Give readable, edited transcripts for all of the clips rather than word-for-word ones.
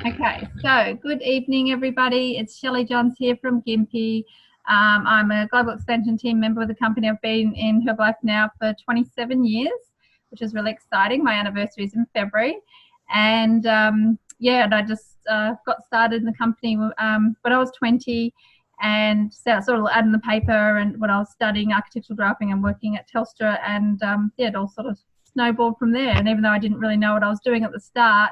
Okay, so good evening, everybody. It's Shelley Johns here from Gympie. I'm a global expansion team member with the company. I've been in Herbalife now for 27 years, which is really exciting. My anniversary is in February. And I just got started in the company when I was 20, and so sort of out in the paper, and when I was studying architectural drafting and working at Telstra, and it all sort of snowballed from there. And even though I didn't really know what I was doing at the start,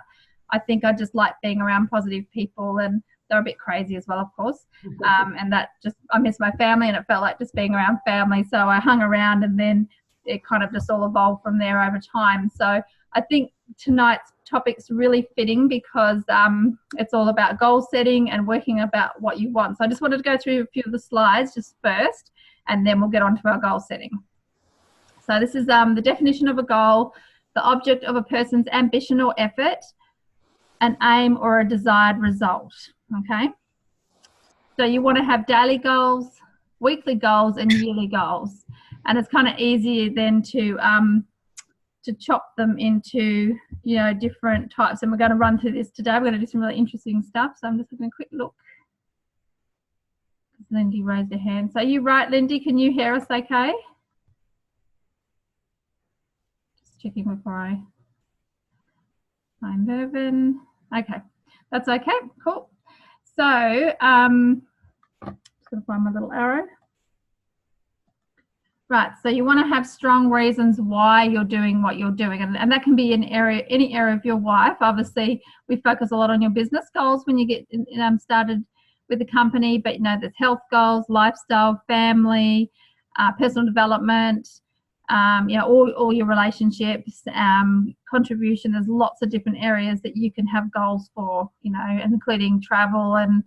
I think I just like being around positive people, and they're a bit crazy as well, of course. And that just, I miss my family, and it felt like just being around family. So I hung around, and then it kind of just all evolved from there over time. So I think tonight's topic's really fitting because it's all about goal setting and working about what you want. So I just wanted to go through a few of the slides just first, and then we'll get on to our goal setting. So this is the definition of a goal: the object of a person's ambition or effort, an aim or a desired result. Okay, so you want to have daily goals, weekly goals, and yearly goals, and it's kind of easier then to chop them into different types. And we're going to run through this today. We're going to do some really interesting stuff. So I'm just having a quick look. Lindy raised her hand. So you right, Lindy? Can you hear us okay? Just checking before I'm moving. Okay, that's okay. Cool. So just going to find my little arrow. Right, so you want to have strong reasons why you're doing what you're doing, and that can be any area of your life. Obviously, we focus a lot on your business goals when you get started with the company, but there's health goals, lifestyle, family, personal development, all your relationships, contribution. There's lots of different areas that you can have goals for, and including travel and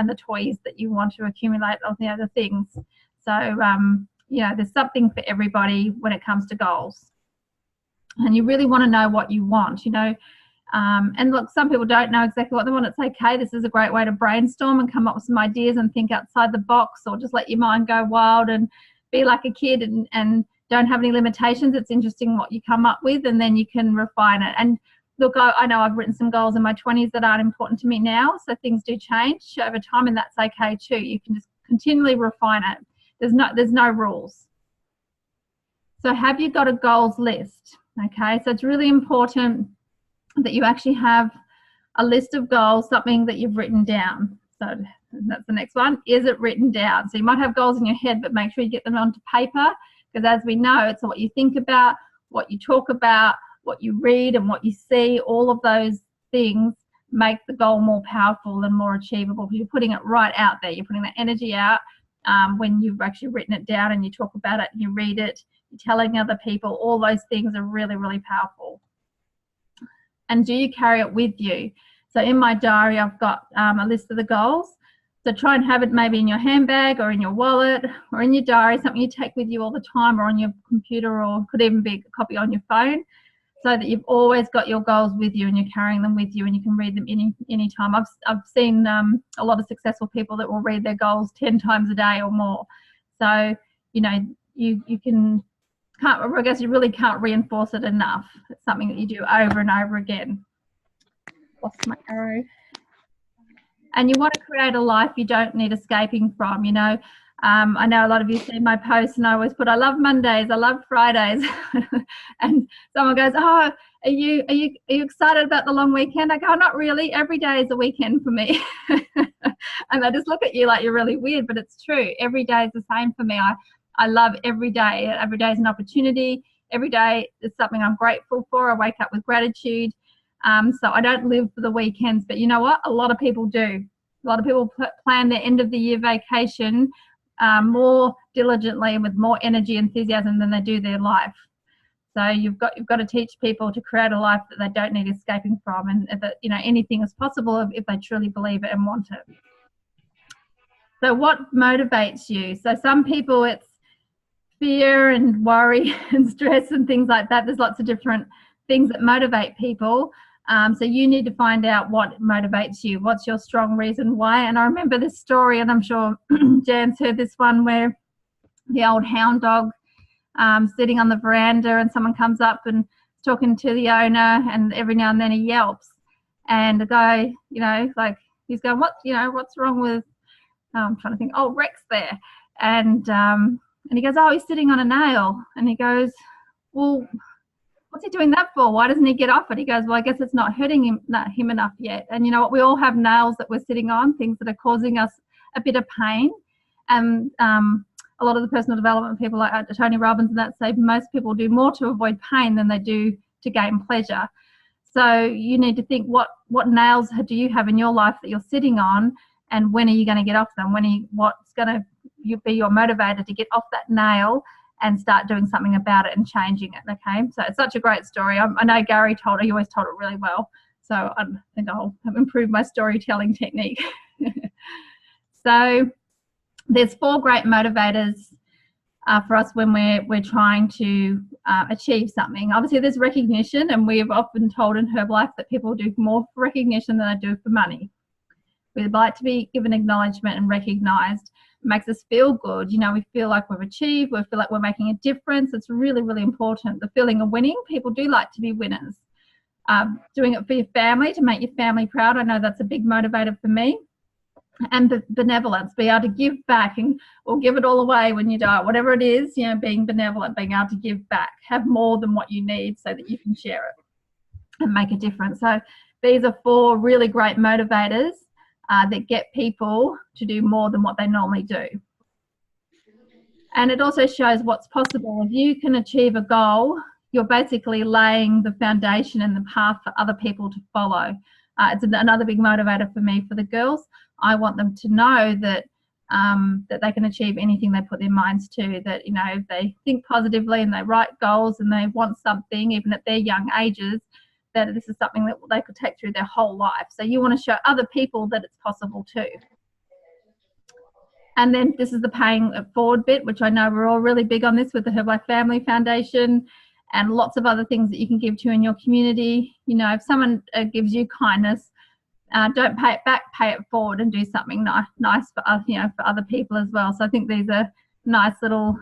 the toys that you want to accumulate, all the other things. So there's something for everybody when it comes to goals, and you really want to know what you want. And look, some people don't know exactly what they want. It's okay. This is a great way to brainstorm and come up with some ideas and think outside the box, or just let your mind go wild and be like a kid and don't have any limitations. It's interesting what you come up with, and then you can refine it. And look, I know I've written some goals in my 20s that aren't important to me now, so things do change over time, and that's okay too. You can just continually refine it. There's no rules. So have you got a goals list? Okay, so it's really important that you actually have a list of goals, something that you've written down. So that's the next one. Is it written down? So you might have goals in your head, but make sure you get them onto paper, because as we know, it's what you think about, what you talk about, what you read, and what you see. All of those things make the goal more powerful and more achievable, because you're putting it right out there. You're putting that energy out when you've actually written it down, and you talk about it and you read it, you're telling other people. All those things are really, really powerful. And do you carry it with you? So in my diary, I've got a list of the goals. So try and have it maybe in your handbag or in your wallet or in your diary, something you take with you all the time, or on your computer, or could even be a copy on your phone, so that you've always got your goals with you and you're carrying them with you, and you can read them any time. I've seen a lot of successful people that will read their goals 10 times a day or more. So I guess you really can't reinforce it enough. It's something that you do over and over again. Lost my arrow. And you want to create a life you don't need escaping from. I know a lot of you see my posts, and I always put, I love Mondays, I love Fridays. And someone goes, oh, are you excited about the long weekend? I go, oh, not really. Every day is a weekend for me. And I just look at you like you're really weird, but it's true. Every day is the same for me. I love every day. Every day is an opportunity. Every day is something I'm grateful for. I wake up with gratitude. So I don't live for the weekends, but you know what? A lot of people do. A lot of people plan their end of the year vacation more diligently and with more energy and enthusiasm than they do their life. So you've got to teach people to create a life that they don't need escaping from, and that anything is possible if they truly believe it and want it. So what motivates you? So some people, it's fear and worry and stress and things like that. There's lots of different things that motivate people. So you need to find out what motivates you. What's your strong reason why? And I remember this story, and I'm sure Jan's heard this one, where the old hound dog sitting on the veranda, and someone comes up and talking to the owner, and every now and then he yelps. And the guy, you know, like he's going, what's wrong with, I'm trying to think, oh, Rex there. And he goes, oh, he's sitting on a nail. And he goes, well, what's he doing that for? Why doesn't he get off it? He goes, well, I guess it's not hurting him enough yet. And you know what? We all have nails that we're sitting on, things that are causing us a bit of pain. And a lot of the personal development people like Tony Robbins and that say most people do more to avoid pain than they do to gain pleasure. So you need to think what nails do you have in your life that you're sitting on, and when are you going to get off them? What's going to be your motivator to get off that nail and start doing something about it and changing it, okay? So it's such a great story. I know Gary he always told it really well. So I think I'll have improved my storytelling technique. So there's 4 great motivators for us when we're trying to achieve something. Obviously, there's recognition, and we've often told in Herbalife that people do more for recognition than they do for money. We'd like to be given acknowledgement and recognized. It makes us feel good. You know, we feel like we've achieved, we feel like we're making a difference. It's really, really important. The feeling of winning, people do like to be winners. Doing it for your family, to make your family proud. I know that's a big motivator for me. And benevolence, be able to give back or give it all away when you die, whatever it is, you know, being benevolent, being able to give back, have more than what you need so that you can share it and make a difference. So these are 4 really great motivators that get people to do more than what they normally do. And it also shows what's possible. If you can achieve a goal, you're basically laying the foundation and the path for other people to follow. It's another big motivator for me, for the girls. I want them to know that that they can achieve anything they put their minds to, that, you know, if they think positively and they write goals and they want something, even at their young ages, that this is something that they could take through their whole life. So you want to show other people that it's possible too. And then this is the paying it forward bit, which I know we're all really big on this with the Herbalife Family Foundation and lots of other things that you can give to in your community. You know, if someone gives you kindness, don't pay it back, pay it forward and do something nice for us, you know, for other people as well. So I think these are nice little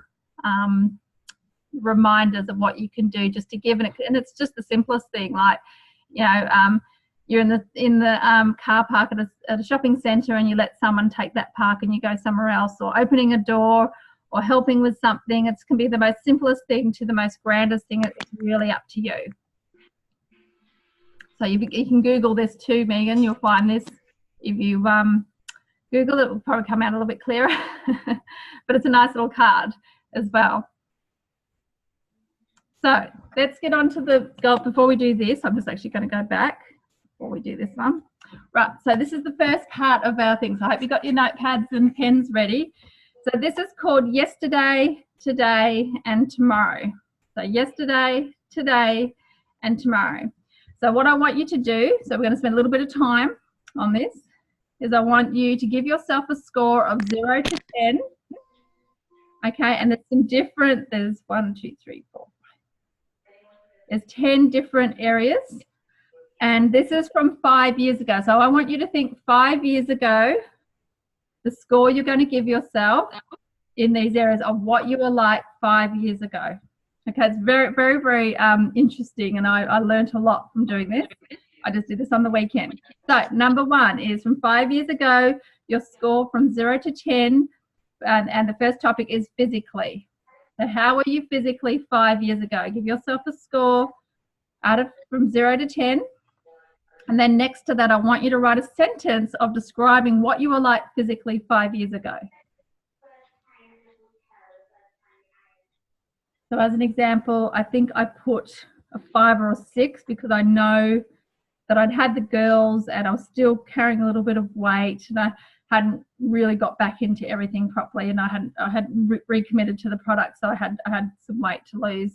reminders of what you can do just to give, and it's just the simplest thing, like, you know, you're in the car park at a shopping centre and you let someone take that park and you go somewhere else, or opening a door or helping with something. It can be the most simplest thing to the most grandest thing. It's really up to you. So you can Google this too, Megan. You'll find this. If you Google it, it will probably come out a little bit clearer. But it's a nice little card as well. So let's get on to the goal. Before we do this, I'm just actually going to go back before we do this one. Right, so this is the first part of our thing. So I hope you got your notepads and pens ready. So this is called yesterday, today, and tomorrow. So yesterday, today, and tomorrow. So what I want you to do, so we're going to spend a little bit of time on this, is I want you to give yourself a score of 0 to 10. Okay, and there's some different, there's 1, 2, 3, 4. There's 10 different areas. And this is from 5 years ago. So I want you to think 5 years ago, the score you're going to give yourself in these areas of what you were like 5 years ago. Okay, it's very, very, very interesting, and I learned a lot from doing this. I just did this on the weekend. So number 1 is from 5 years ago, your score from 0 to 10, and the first topic is physically. So how were you physically 5 years ago? Give yourself a score from 0 to 10. And then next to that, I want you to write a sentence of describing what you were like physically 5 years ago. So as an example, I think I put a 5 or a 6 because I know that I'd had the girls and I was still carrying a little bit of weight, and I hadn't really got back into everything properly, and I hadn't recommitted to the product, so I had some weight to lose,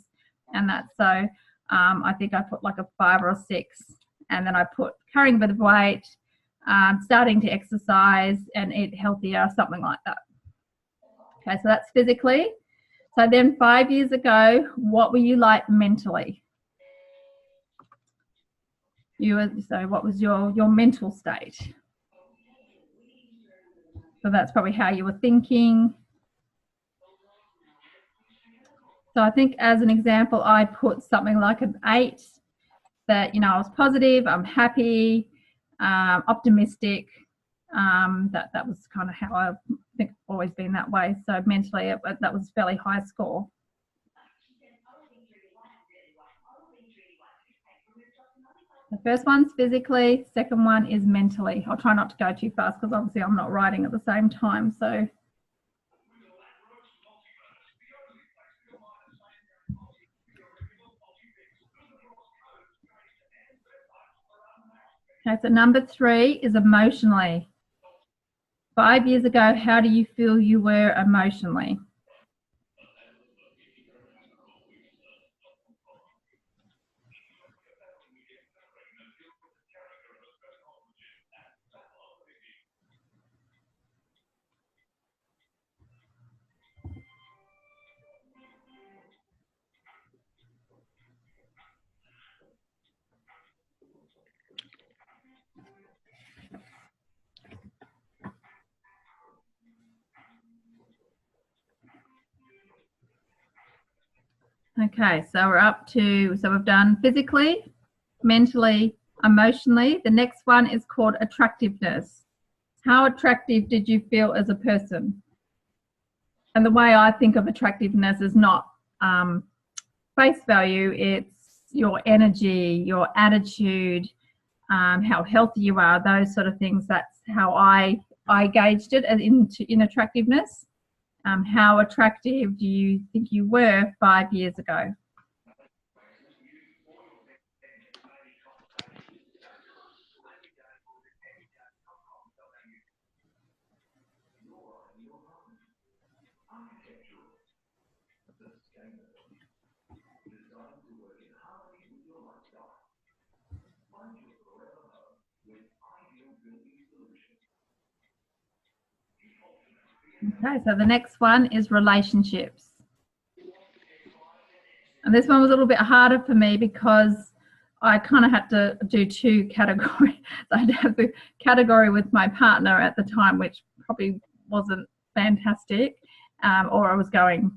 and that. So I think I put like a 5 or a 6, and then I put carrying a bit of weight, starting to exercise and eat healthier, something like that. Okay, so that's physically. So then 5 years ago, what were you like mentally? So what was your mental state? So that's probably how you were thinking. So I think as an example, I put something like an 8, that, you know, I was positive, I'm happy, optimistic. That was kind of how I think I've always been that way. So mentally, that was a fairly high score. The first one's physically, second one is mentally. I'll try not to go too fast because obviously I'm not writing at the same time. So okay, so number 3 is emotionally. 5 years ago, how do you feel you were emotionally? Okay, so we're up to, so we've done physically, mentally, emotionally. The next one is called attractiveness. How attractive did you feel as a person? And the way I think of attractiveness is not face value, it's your energy, your attitude, how healthy you are, those sort of things. That's how I gauged it in attractiveness. How attractive do you think you were 5 years ago? Okay, so the next one is relationships. And this one was a little bit harder for me because I kind of had to do 2 categories. I had to have the category with my partner at the time, which probably wasn't fantastic, or I was going,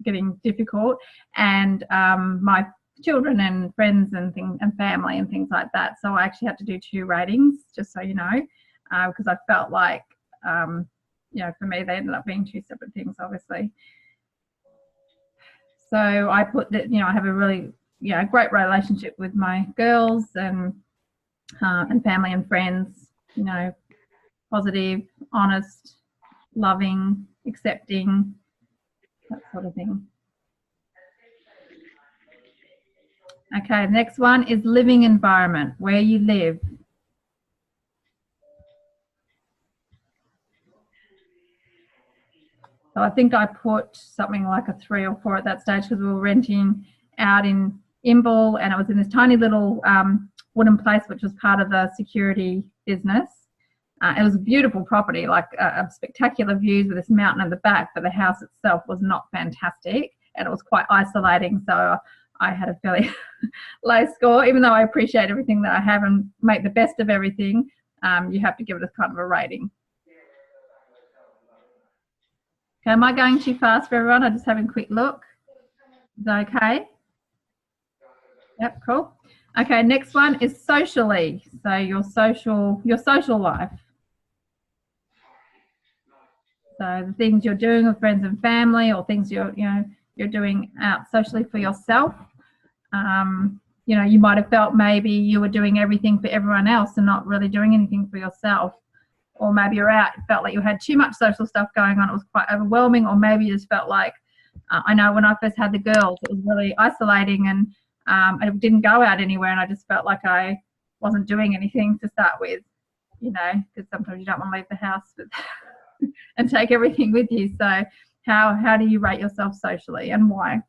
getting difficult, and my children and friends and things and family and things like that. So I actually had to do 2 ratings, just so you know, because I felt like, for me, they ended up being 2 separate things, obviously. So I put that, I have a really, great relationship with my girls and family and friends, positive, honest, loving, accepting, that sort of thing. Okay, the next one is living environment, where you live. So I think I put something like a 3 or 4 at that stage because we were renting out in Imbil, and it was in this tiny little wooden place which was part of the security business. It was a beautiful property, like spectacular views with this mountain in the back, but the house itself was not fantastic and it was quite isolating. So I had a fairly low score, even though I appreciate everything that I have and make the best of everything. You have to give it a kind of a rating. Okay, am I going too fast for everyone? I'm just having a quick look. Is that okay? Yep, cool. Okay, next one is socially. So your social life. So the things you're doing with friends and family, or things you're doing out socially for yourself. You might have felt maybe you were doing everything for everyone else and not really doing anything for yourself. Or maybe you're out, it felt like you had too much social stuff going on. It was quite overwhelming. Or maybe you just felt like, I know when I first had the girls, it was really isolating, and I didn't go out anywhere, and I just felt like I wasn't doing anything to start with, because sometimes you don't want to leave the house and take everything with you. So how do you rate yourself socially, and why?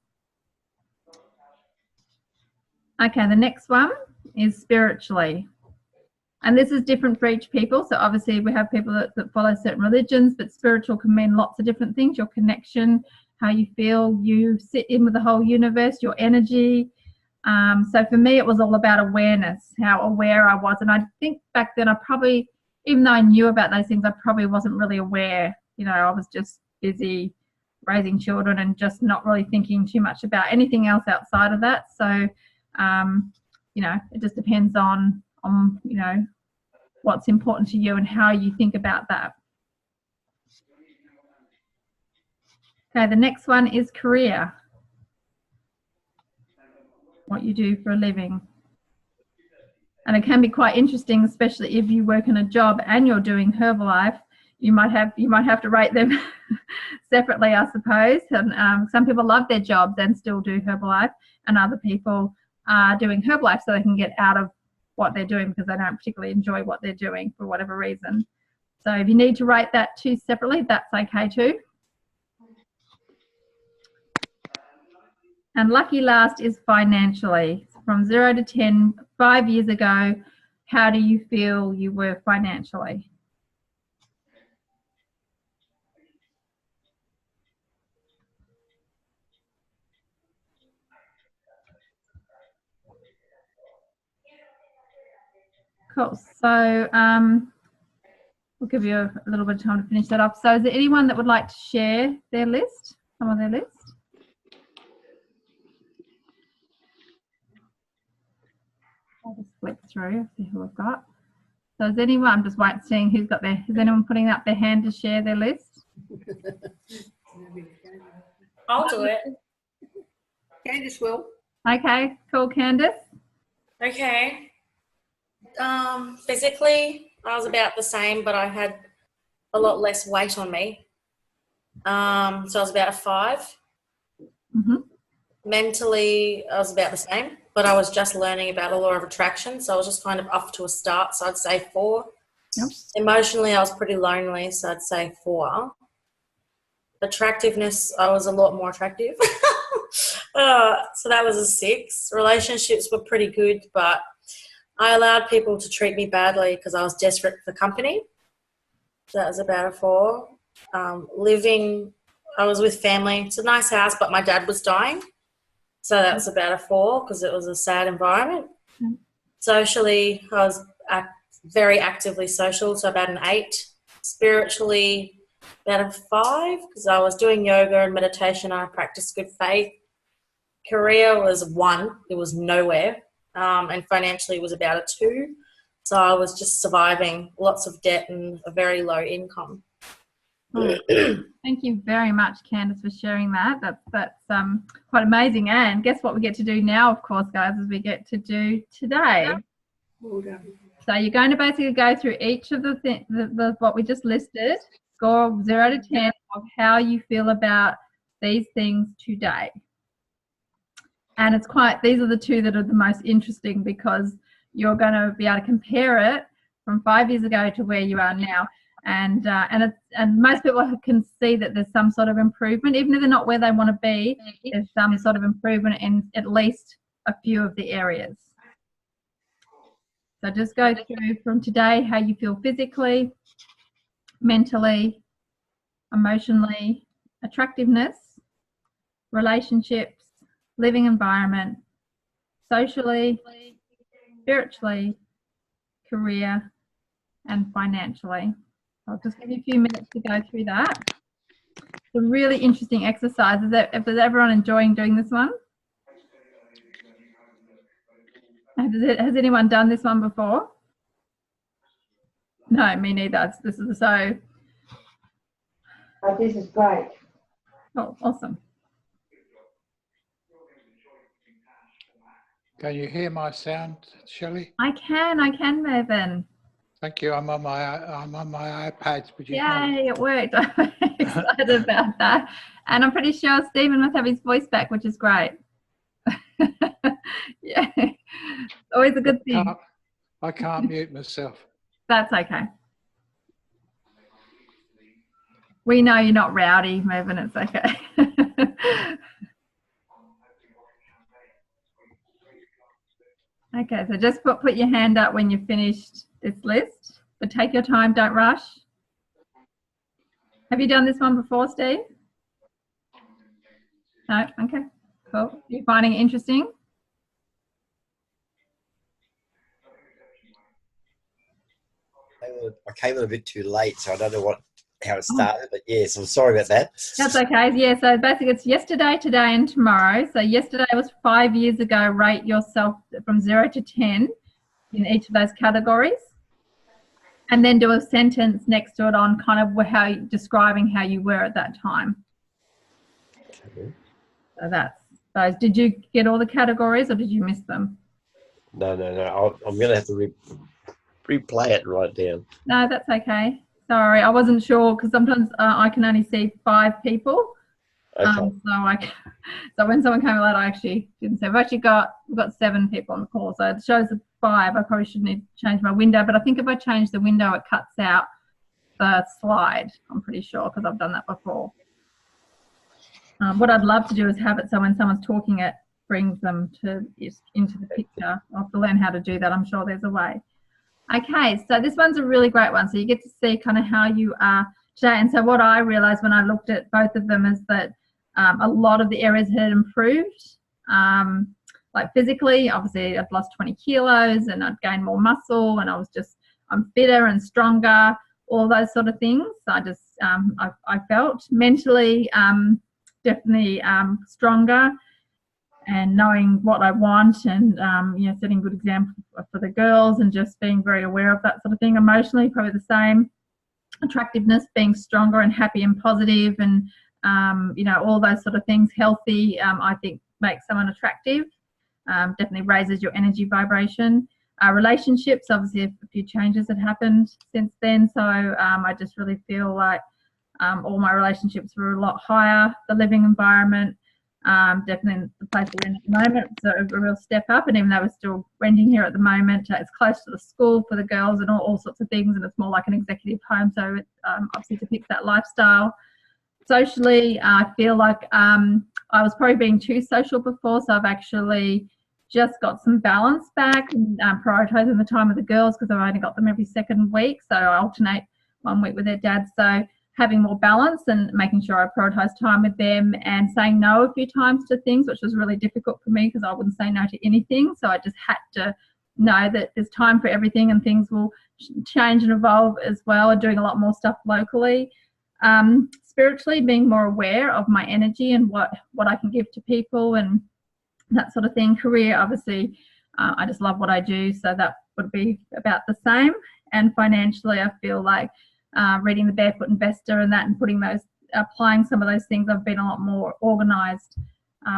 Okay, the next one is spiritually. And this is different for each people. So obviously we have people that follow certain religions, but spiritual can mean lots of different things. Your connection, how you feel, you sit in with the whole universe, your energy. So for me, it was all about awareness, how aware I was. And I think back then I probably, even though I knew about those things, I probably wasn't really aware. I was just busy raising children and just not really thinking too much about anything else outside of that. So, it just depends on what's important to you and how you think about that. Okay, the next one is career. What you do for a living. And it can be quite interesting, especially if you work in a job and you're doing Herbalife. You might have to rate them separately, I suppose. And some people love their jobs and still do Herbalife, and other people are doing Herbalife so they can get out of what they're doing because they don't particularly enjoy what they're doing for whatever reason. So if you need to rate that too separately, that's okay too. And lucky last is financially. From 0 to 10, 5 years ago, how do you feel you were financially? Cool. So we'll give you a little bit of time to finish that off. So is there anyone that would like to share their list, some of their list? I'll just flick through, see who I've got. So is anyone, I'm just seeing who's got their, is anyone putting up their hand to share their list? I'll do it. Candice will. Okay, cool, Candice. Okay. Physically, I was about the same, but I had a lot less weight on me. So I was about a 5. Mm-hmm. Mentally, I was about the same, but I was just learning about the law of attraction, so I was just kind of off to a start, so I'd say 4. Yep. Emotionally, I was pretty lonely, so I'd say 4. Attractiveness, I was a lot more attractive. So that was a 6. Relationships were pretty good, but I allowed people to treat me badly because I was desperate for company. So that was about a 4. Living, I was with family. It's a nice house, but my dad was dying. So that was about a 4 because it was a sad environment. Mm. Socially, I was very actively social, so about an 8. Spiritually, about a 5 because I was doing yoga and meditation and I practiced good faith. Career was 1. It was nowhere. And financially it was about a 2. So I was just surviving, lots of debt and a very low income. Thank you very much, Candice, for sharing that. That's quite amazing. And guess what we get to do now, of course, guys, is we get to do today. Well done. So you're going to basically go through each of the what we just listed, score 0 to 10 of how you feel about these things today. And these are the 2 that are the most interesting because you're going to be able to compare it from 5 years ago to where you are now. And most people can see that there's some sort of improvement, even if they're not where they want to be. There's some sort of improvement in at least a few of the areas. So just go through from today how you feel physically, mentally, emotionally, attractiveness, relationships, living environment, socially, spiritually, career, and financially. I'll just give you a few minutes to go through that. It's a really interesting exercise. Is everyone enjoying doing this one? Has anyone done this one before? No, me neither. This is so. Oh, this is great. Oh, awesome. Can you hear my sound, Shelley? I can, Mervyn. Thank you. I'm on my iPad. Yay, it worked. I'm excited about that. And I'm pretty sure Stephen must have his voice back, which is great. Yeah, always a good thing. I can't mute myself. That's okay. We know you're not rowdy, Mervyn. It's okay. Okay, so just put your hand up when you've finished this list, but take your time, don't rush. Have you done this one before, Steve? No? Okay, cool. You finding it interesting? I came in a bit too late, so I don't know how it started, but yes, I'm sorry about that. That's okay. Yeah, so basically it's yesterday, today, and tomorrow. So yesterday was 5 years ago. Rate yourself from 0 to 10 in each of those categories. And then do a sentence next to it on kind of how describing how you were at that time. Okay. So that's those. Did you get all the categories or did you miss them? No. I'm going to have to replay it and write it down. No, that's okay. Sorry, I wasn't sure because sometimes I can only see 5 people. Okay. So when someone came out, I actually didn't say. We've got 7 people on the call, so it shows 5. I probably should need to change my window, but I think if I change the window, it cuts out the slide. I'm pretty sure because I've done that before. What I'd love to do is have it so when someone's talking, it brings them into the picture. I'll have to learn how to do that. I'm sure there's a way. Okay, so this one's a really great one. So you get to see kind of how you are today. And so what I realized when I looked at both of them is that a lot of the areas had improved. Like physically, obviously I'd lost 20 kilos and I'd gained more muscle and I'm fitter and stronger, all those sort of things. So I just, I felt mentally definitely stronger and knowing what I want and, setting good example for the girls and just being very aware of that sort of thing. Emotionally, probably the same. Attractiveness, being stronger and happy and positive and, all those sort of things. Healthy, I think, makes someone attractive. Definitely raises your energy vibration. Relationships, obviously a few changes had happened since then. So I just really feel like all my relationships were a lot higher. The living environment, definitely the place we're in at the moment, so a real step up. And even though we're still renting here at the moment, it's close to the school for the girls and all sorts of things, and it's more like an executive home, so it obviously depicts that lifestyle. Socially, I feel like I was probably being too social before, so I've actually just got some balance back and prioritising the time with the girls because I've only got them every second week, so I alternate one week with their dad. So having more balance and making sure I prioritise time with them and saying no a few times to things, which was really difficult for me because I wouldn't say no to anything. So I just had to know that there's time for everything and things will change and evolve as well, and doing a lot more stuff locally. Spiritually, being more aware of my energy and what I can give to people and that sort of thing. Career, obviously, I just love what I do, so that would be about the same. And financially, I feel like reading The Barefoot Investor and that and applying some of those things, I've been a lot more organised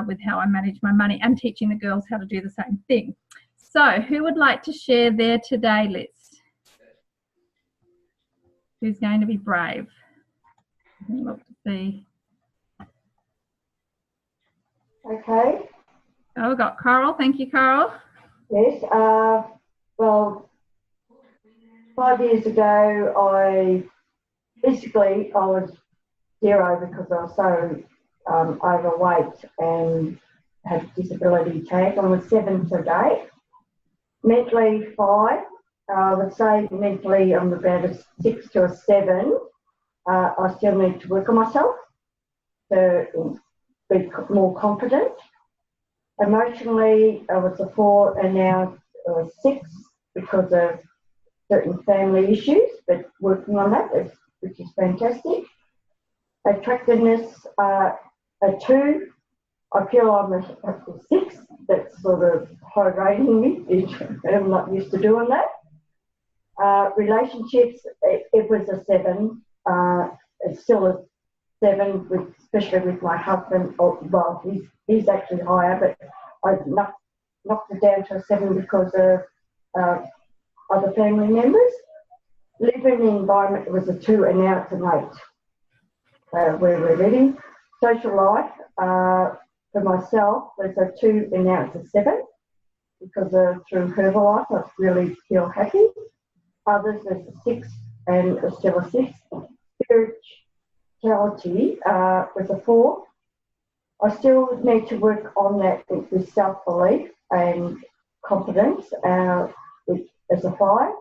with how I manage my money and teaching the girls how to do the same thing. So who would like to share their today list? Who's going to be brave? Look to see. Okay. Oh, we've got Coral. Thank you, Coral. Yes. Well, 5 years ago, I was 0 because I was so overweight and had a disability tag. I was 7 today. Mentally 5. I would say mentally I'm about a 6 to a 7. I still need to work on myself to be more confident. Emotionally, I was a 4 and now a 6 because of certain family issues, but working on that, which is fantastic. Attractiveness, a 2. I feel I'm a 6. That's sort of high rating me. I'm not used to doing that. Relationships, it was a 7. It's still a 7, especially with my husband. Well, he's actually higher, but I knocked it down to a 7 because of other family members. Living environment was a 2 and now it's an 8 where we're living. Social life for myself was a 2 and now it's a 7 because through Herbalife I really feel happy. Others is a 6 and it's still a 6. Spirituality was a 4. I still need to work on that with self-belief and confidence as a 5.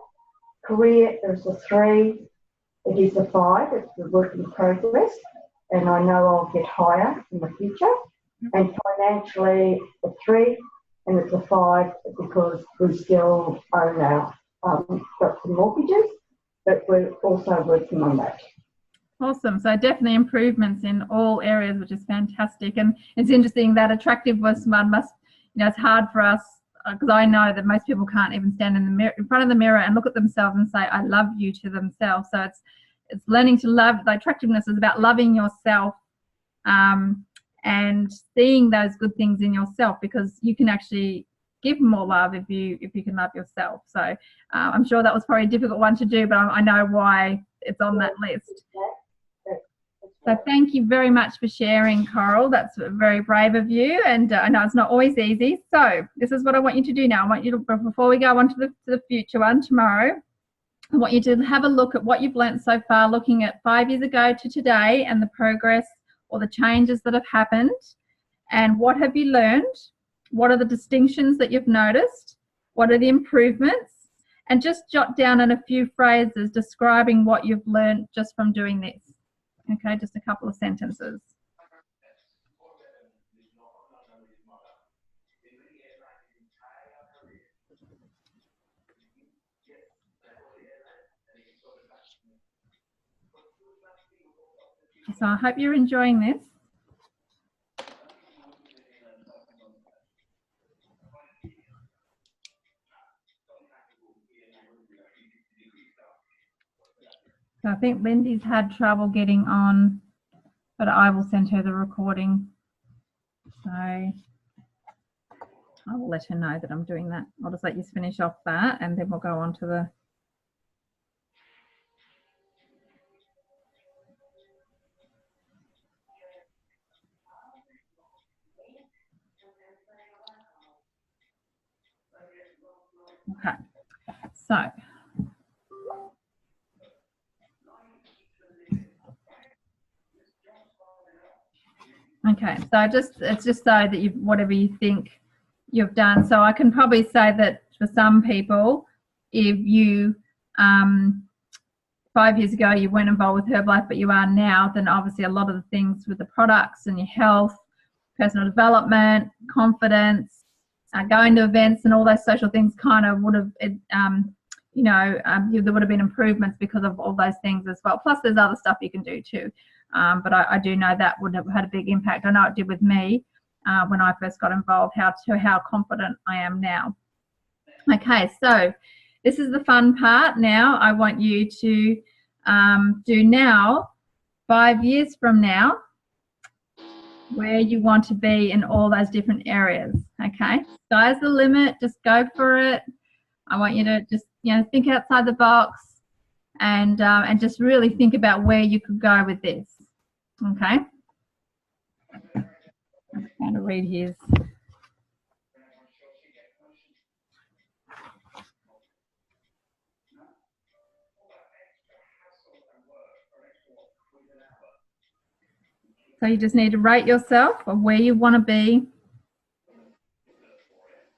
Career is a 3. It is a 5. It's a work in progress and I know I'll get higher in the future. And financially a 3 and it's a 5 because we still own our got some mortgages, but we're also working on that. Awesome. So definitely improvements in all areas, which is fantastic. And it's interesting that attractive was one it's hard for us. because I know that most people can't even stand in the mirror, in front of the mirror, and look at themselves and say, "I love you" to themselves. So it's learning to love. The attractiveness is about loving yourself, and seeing those good things in yourself, because you can actually give more love if you can love yourself. So I'm sure that was probably a difficult one to do, but I know why it's on that list. So thank you very much for sharing, Coral. That's very brave of you, and I know it's not always easy. So this is what I want you to do now. I want you to, before we go on to the future one tomorrow, I want you to have a look at what you've learnt so far, looking at 5 years ago to today and the progress or the changes that have happened, and what have you learned? What are the distinctions that you've noticed? What are the improvements? And just jot down in a few phrases describing what you've learned just from doing this. Okay, just a couple of sentences. So I hope you're enjoying this. So I think Lindy's had trouble getting on, but I will send her the recording. So I will let her know that I'm doing that. I'll just let you finish off that, and then we'll go on to the... Okay, so it's just so that you, whatever you think you've done. So I can probably say that for some people, if you 5 years ago you weren't involved with Herbalife but you are now, then obviously a lot of the things with the products and your health, personal development, confidence, going to events and all those social things kind of would have, there would have been improvements because of all those things as well. Plus there's other stuff you can do too. But I do know that would have had a big impact. I know it did with me when I first got involved, how confident I am now. Okay, so this is the fun part. Now I want you to do now, 5 years from now, where you want to be in all those different areas. Okay, sky's the limit. Just go for it. I want you to just think outside the box and just really think about where you could go with this. Okay, I'm trying to read his. So you just need to rate yourself of where you want to be,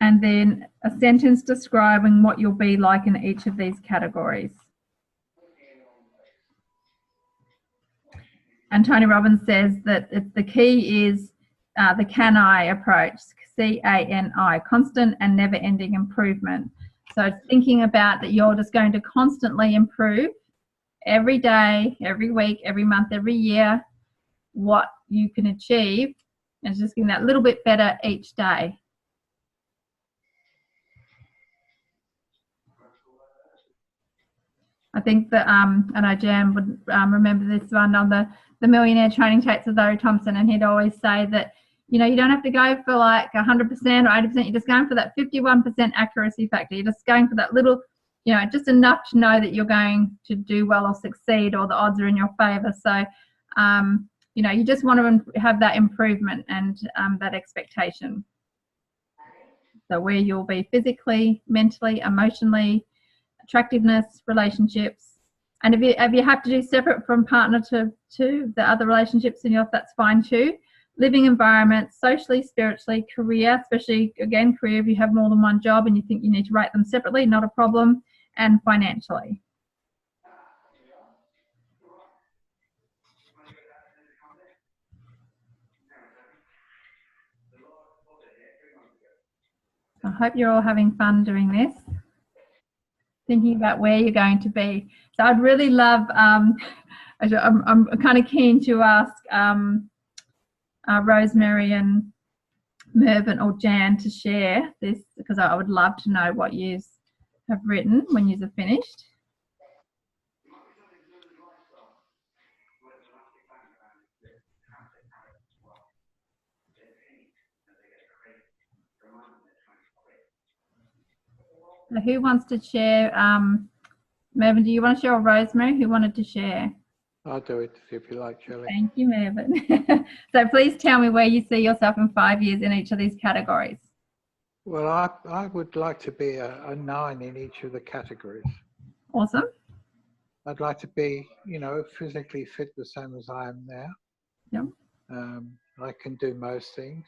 and then a sentence describing what you'll be like in each of these categories. And Tony Robbins says that the key is the CANI approach, C-A-N-I, constant and never-ending improvement. So thinking about that you're just going to constantly improve every day, every week, every month, every year, what you can achieve, and just getting that little bit better each day. I think that I know Jan would remember this one on the Millionaire Training Takes with Larry Thompson, and he'd always say that you don't have to go for like 100% or 80%. You're just going for that 51% accuracy factor. You're just going for that little, just enough to know that you're going to do well or succeed, or the odds are in your favor. So you just want to have that improvement and that expectation. So where you'll be physically, mentally, emotionally, attractiveness, relationships. And if you have to do separate from partner to the other relationships in your life, that's fine too. Living environment, socially, spiritually, career, especially again, career, if you have more than one job and you think you need to rate them separately, not a problem, and financially. I hope you're all having fun doing this, thinking about where you're going to be. So I'd really love, I'm kind of keen to ask Rosemary and Mervyn or Jan to share this, because I would love to know what you have written when you are finished. So who wants to share? Mervyn, do you want to share, or Rosemary? Who wanted to share? I'll do it if you like, Shelley. Thank you, Mervyn. So please tell me where you see yourself in 5 years in each of these categories. Well, I would like to be a 9 in each of the categories. Awesome. I'd like to be, you know, physically fit the same as I am now. Yep. I can do most things.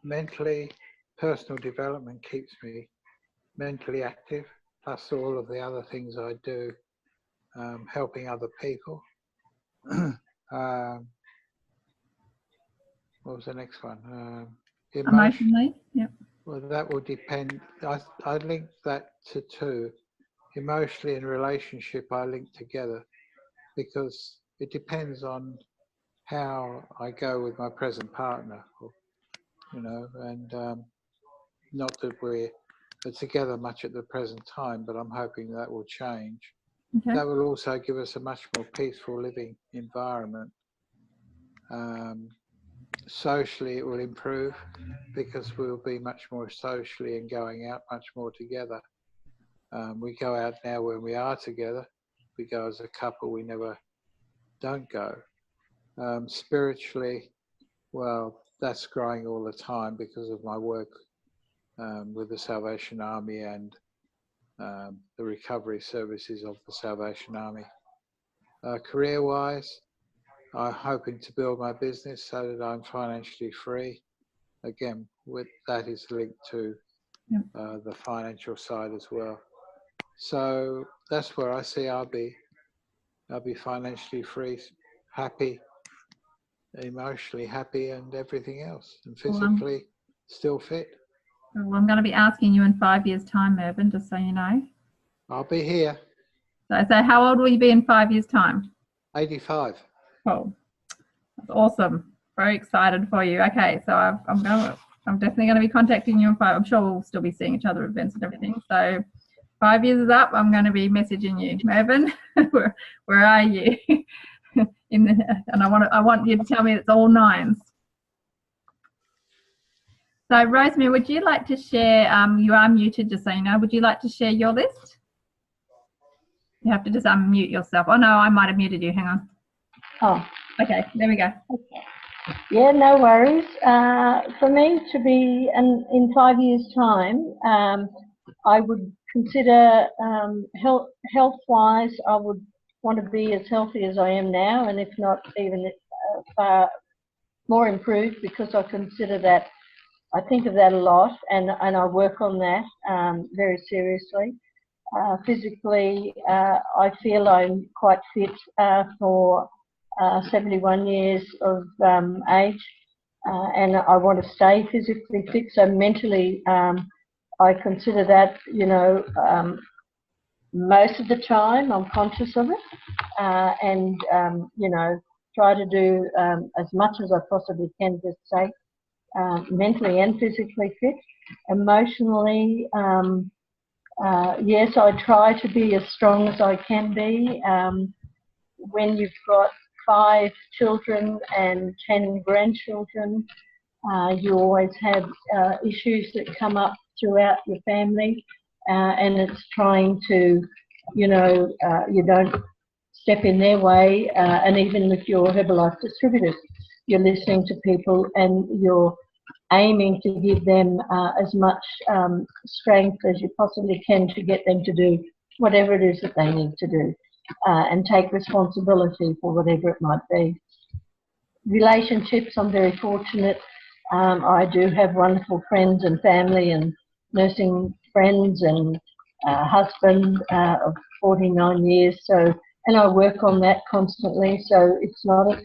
Mentally, personal development keeps me mentally active, plus all of the other things I do, helping other people. What was the next one? Emotionally, yep. Well, that will depend. I link that to 2. Emotionally and relationship I link together, because it depends on how I go with my present partner, you know, and not that we're together much at the present time, but I'm hoping that will change. Okay. That will also give us a much more peaceful living environment. Socially, it will improve because we'll be much more socially and going out much more together. We go out now when we are together. We go as a couple, we never don't go. Spiritually, well, that's growing all the time because of my work with the Salvation Army and the recovery services of the Salvation Army. Career-wise, I'm hoping to build my business so that I'm financially free. Again, with that is linked to the financial side as well. So that's where I see I'll be financially free, happy, emotionally happy, and everything else, and physically still fit. Well, I'm going to be asking you in 5 years' time, Mervyn, just so you know. I'll be here. So how old will you be in 5 years' time? 85. Oh, that's awesome. Very excited for you. Okay, so I'm definitely going to be contacting you in 5. I'm sure we'll still be seeing each other at events and everything. So 5 years is up. I'm going to be messaging you, Mervyn. where are you? And I want you to tell me it's all 9s. So Rosemary, would you like to share? You are muted, just so you know. Would you like to share your list? You have to just unmute yourself. Oh no, I might have muted you. Hang on. Oh, Okay, there we go. yeah, no worries. For me to be in 5 years' time, I would consider health-wise, I would want to be as healthy as I am now, and if not even far more improved, because I consider that, I think of that a lot, and I work on that very seriously. Physically, I feel I'm quite fit for 71 years of age, and I want to stay physically fit. So mentally, I consider that, you know, most of the time I'm conscious of it, and you know, try to do as much as I possibly can to stay mentally and physically fit. Emotionally, yes, I try to be as strong as I can be. When you've got 5 children and 10 grandchildren, you always have issues that come up throughout your family, and it's trying to, you know, you don't step in their way, and even with your Herbalife distributors, you're listening to people and you're aiming to give them as much strength as you possibly can to get them to do whatever it is that they need to do, and take responsibility for whatever it might be. Relationships, I'm very fortunate. I do have wonderful friends and family and nursing friends and husband of 49 years. So, and I work on that constantly. So it's not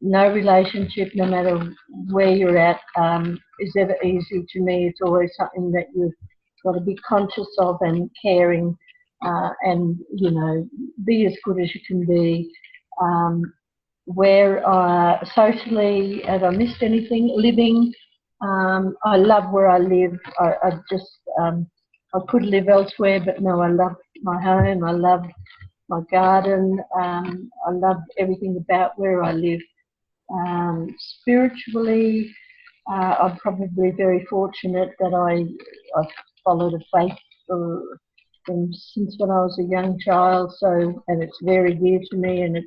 no relationship, no matter where you're at, is ever easy to me. It's always something that you've got to be conscious of and caring, and, you know, be as good as you can be. where socially, have I missed anything? Living. I love where I live. I could live elsewhere, but no, I love my home. I love my garden. I love everything about where I live. Spiritually, I'm probably very fortunate that I've followed a faith since when I was a young child. So, and it's very dear to me, and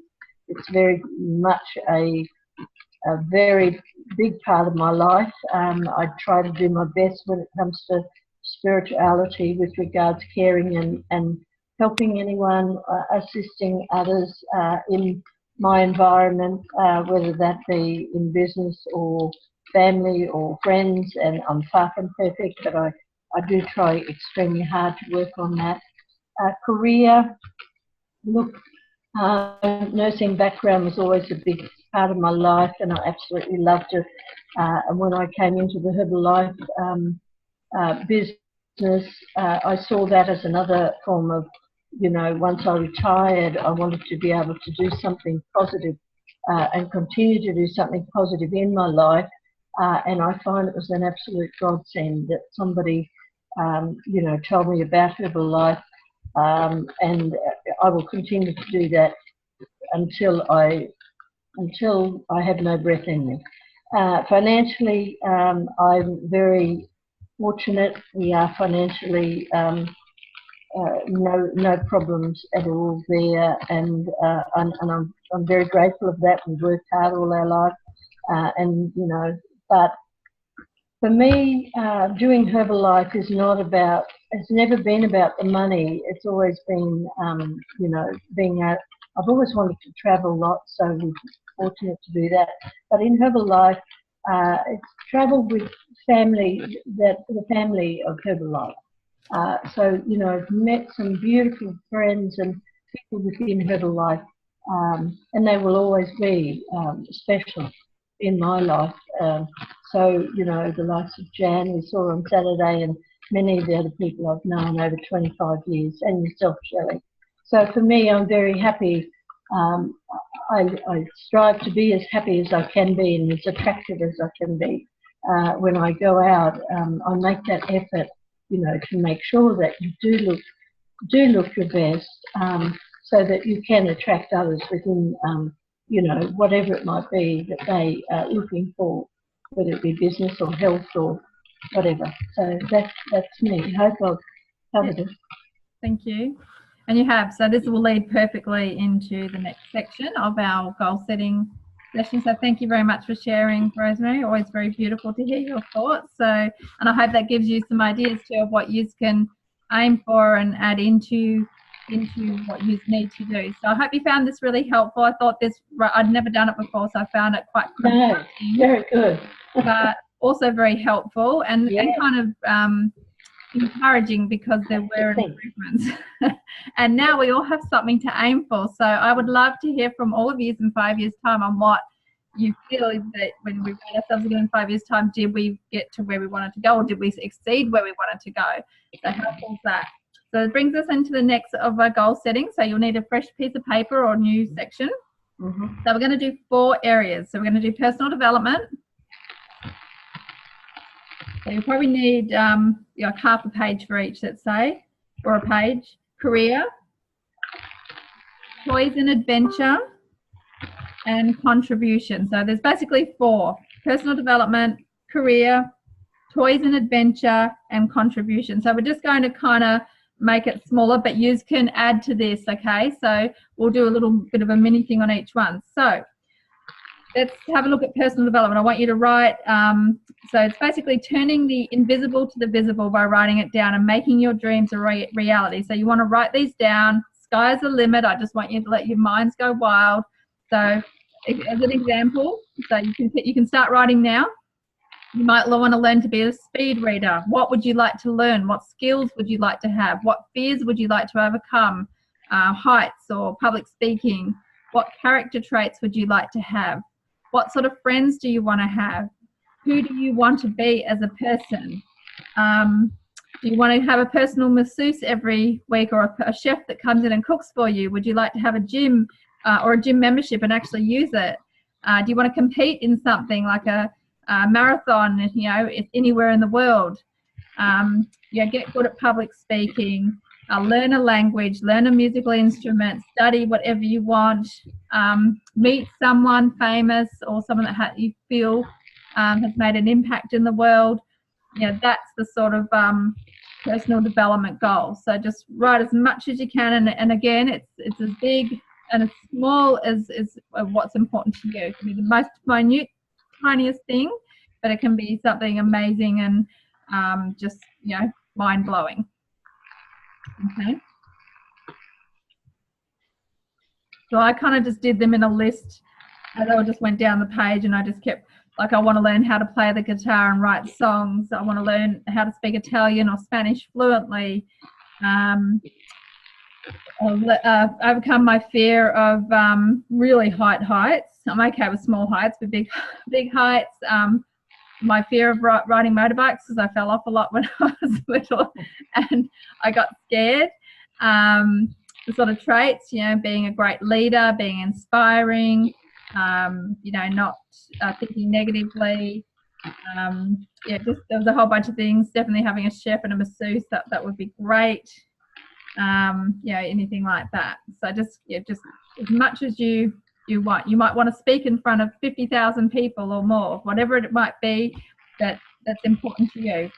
it's very much a very big part of my life. I try to do my best when it comes to spirituality with regards caring and helping anyone, assisting others in my environment, whether that be in business or family or friends. And I'm far from perfect, but I do try extremely hard to work on that. Career, look, nursing background was always a big part of my life, and I absolutely loved it. And when I came into the Herbalife business, I saw that as another form of, once I retired, I wanted to be able to do something positive and continue to do something positive in my life. And I find it was an absolute godsend that somebody, told me about Herbalife, and I will continue to do that until I have no breath in me. Financially, I'm very fortunate. We are financially no problems at all there, and I'm very grateful of that. We worked hard all our life, but for me, doing Herbalife is not about. It's never been about the money. It's always been, being out. I've always wanted to travel a lot, so we're fortunate to do that. But in Herbalife, it's travel with family, the family of Herbalife. So, I've met some beautiful friends and people within Herbalife, and they will always be special in my life. So, the likes of Jan we saw on Saturday, and many of the other people I've known over 25 years, and yourself, Shelley. So for me, I'm very happy. I strive to be as happy as I can be and as attractive as I can be. When I go out, I make that effort, to make sure that you do look your best, so that you can attract others within, whatever it might be that they are looking for, whether it be business or health or whatever. So that's me. I hope I've covered it. Thank you. And you have. So this will lead perfectly into the next section of our goal setting session. So thank you very much for sharing, Rosemary. Always very beautiful to hear your thoughts. So, and I hope that gives you some ideas too of what you can aim for and add into what you need to do. So I hope you found this really helpful. I thought I'd never done it before, so I found it quite confusing. Very good. But also very helpful and kind of encouraging, because there were improvements. And now we all have something to aim for. So I would love to hear from all of you in 5 years' time on what you feel that when we find ourselves again in 5 years' time, did we get to where we wanted to go, or did we exceed where we wanted to go? So how cool is that? So it brings us into the next of our goal setting. So you'll need a fresh piece of paper or new section. Mm-hmm. So we're going to do 4 areas. So we're going to do personal development. So you'll probably need half a page for each, let's say, or a page. Career, toys and adventure, and contribution. So there's basically 4: personal development, career, toys and adventure, and contribution. So we're just going to kind of make it smaller, but you can add to this, okay? So we'll do a little bit of a mini thing on each one. So let's have a look at personal development. I want you to write, so it's basically turning the invisible to the visible by writing it down and making your dreams a reality. So you want to write these down. Sky's the limit. I just want you to let your minds go wild. So as an example, so you can start writing now. You might want to learn to be a speed reader. What would you like to learn? What skills would you like to have? What fears would you like to overcome? Heights or public speaking? What character traits would you like to have? What sort of friends do you want to have? Who do you want to be as a person? Do you want to have a personal masseuse every week, or a chef that comes in and cooks for you? Would you like to have a gym or a gym membership and actually use it? Do you want to compete in something like a marathon, anywhere in the world? Get good at public speaking, learn a language, learn a musical instrument, study whatever you want, meet someone famous or someone that you feel has made an impact in the world. That's the sort of personal development goal. So just write as much as you can, and again, it's as big and as small as what's important to you. It can be the most minute, tiniest thing, but it can be something amazing and just mind-blowing. Okay, so I kind of just did them in a list as I just went down the page, and I just kept, like, I want to learn how to play the guitar and write songs. I want to learn how to speak Italian or Spanish fluently. Overcome my fear of really heights. I'm okay with small heights, but big heights. My fear of riding motorbikes, because I fell off a lot when I was little and I got scared. The sort of traits, being a great leader, being inspiring, not thinking negatively. Just there was a whole bunch of things. Definitely having a chef and a masseuse, that would be great. Anything like that. So just as much as you want. You might want to speak in front of 50,000 people or more, whatever it might be that's important to you.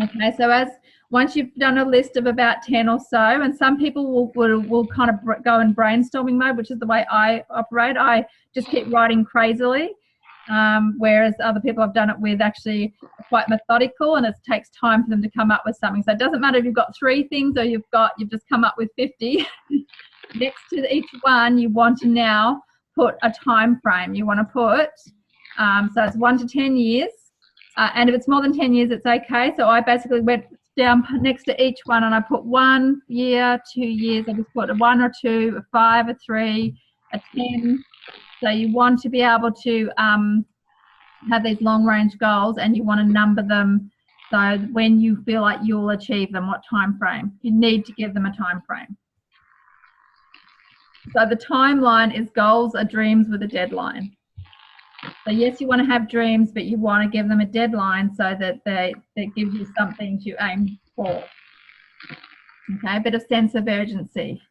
Okay, so once you've done a list of about 10 or so, and some people will kind of go in brainstorming mode, which is the way I operate. I just keep writing crazily, whereas other people I've done it with actually are quite methodical, and it takes time for them to come up with something. So it doesn't matter if you've got 3 things or you've just come up with 50. Next to each one, you want to now put a time frame. You want to put, so it's 1 to 10 years. And if it's more than 10 years, it's okay. So I basically went down next to each one and I put 1 year, 2 years. I just put a 1 or 2, a 5, a 3, a 10. So you want to be able to have these long range goals, and you want to number them. So when you feel like you'll achieve them, what time frame? You need to give them a time frame. So the timeline is goals are dreams with a deadline. So yes, you want to have dreams, but you want to give them a deadline so that that gives you something to aim for. Okay, a bit of sense of urgency.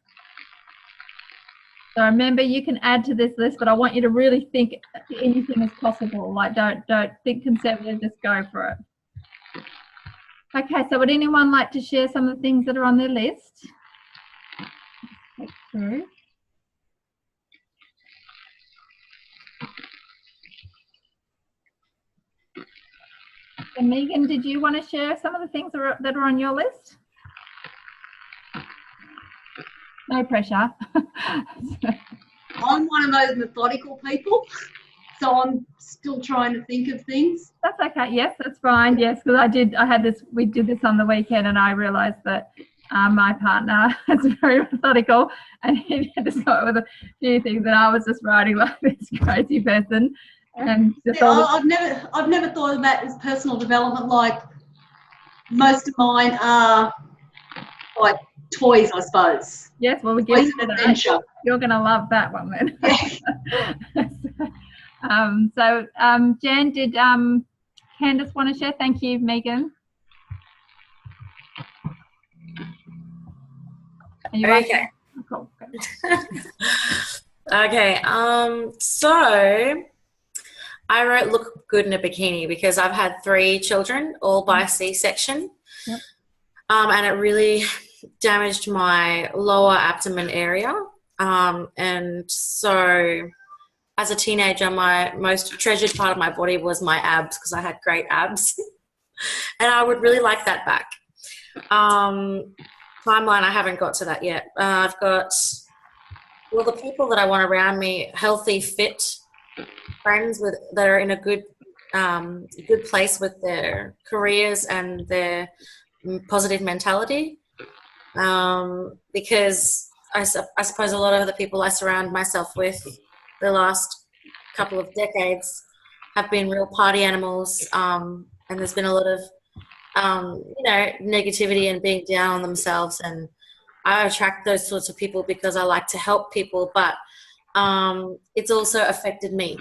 So remember, you can add to this list, but I want you to really think anything is possible. Like don't think conservative, just go for it. Okay, so would anyone like to share some of the things that are on their list? Let's go through. And Megan, did you want to share some of the things that are on your list? No pressure. I'm one of those methodical people, so I'm still trying to think of things. That's okay. Yes, that's fine. Yes, because we did this on the weekend, and I realised that my partner is very methodical, and he had to start with a few things, and I was just writing like this crazy person. And just I've never thought of that as personal development. Like, most of mine are like toys, I suppose. Yes, well, Toys and adventure. You're going to love that one then. Jen, did Candice want to share? Thank you, Megan. Are you Okay. Cool. Okay. So I wrote "look good in a bikini" because I've had 3 children, all by C-section. Yep. And it really damaged my lower abdomen area. And so as a teenager, my most treasured part of my body was my abs, because I had great abs. And I would really like that back. Timeline, I haven't got to that yet. I've got, well, the people that I want around me, healthy, fit friends that are in a good place with their careers and their positive mentality. Because I suppose a lot of the people I surround myself with the last couple of decades have been real party animals, and there's been a lot of negativity and being down on themselves, and I attract those sorts of people because I like to help people, but it's also affected me.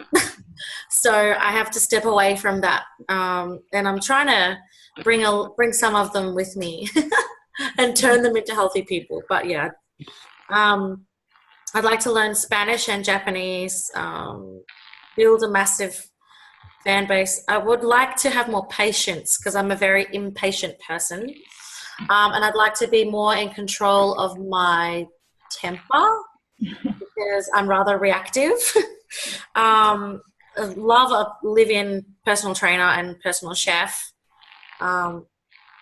So I have to step away from that. And I'm trying to bring some of them with me and turn them into healthy people. But yeah, I'd like to learn Spanish and Japanese, build a massive fan base. I would like to have more patience because I'm a very impatient person. And I'd like to be more in control of my temper because I'm rather reactive. I love a live-in personal trainer and personal chef, and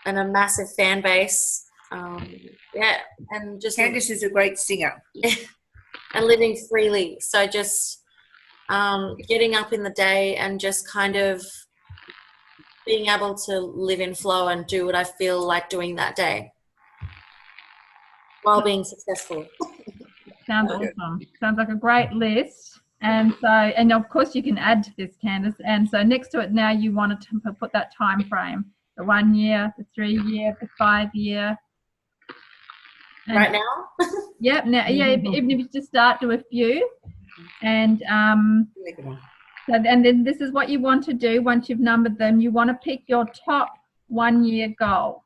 a massive fan base. Yeah, and just Candice is a great singer. and living freely. So just getting up in the day and just kind of being able to live in flow and do what I feel like doing that day while being successful. Sounds awesome. Sounds like a great list. And so, and of course you can add to this, Candice. And so next to it now you wanted to put that time frame, the 1 year, the 3 year, the 5 year. And right now? Yep. Now, yeah, even if you just start to a few. And so, and then this is what you want to do once you've numbered them. You want to pick your top 1 year goal.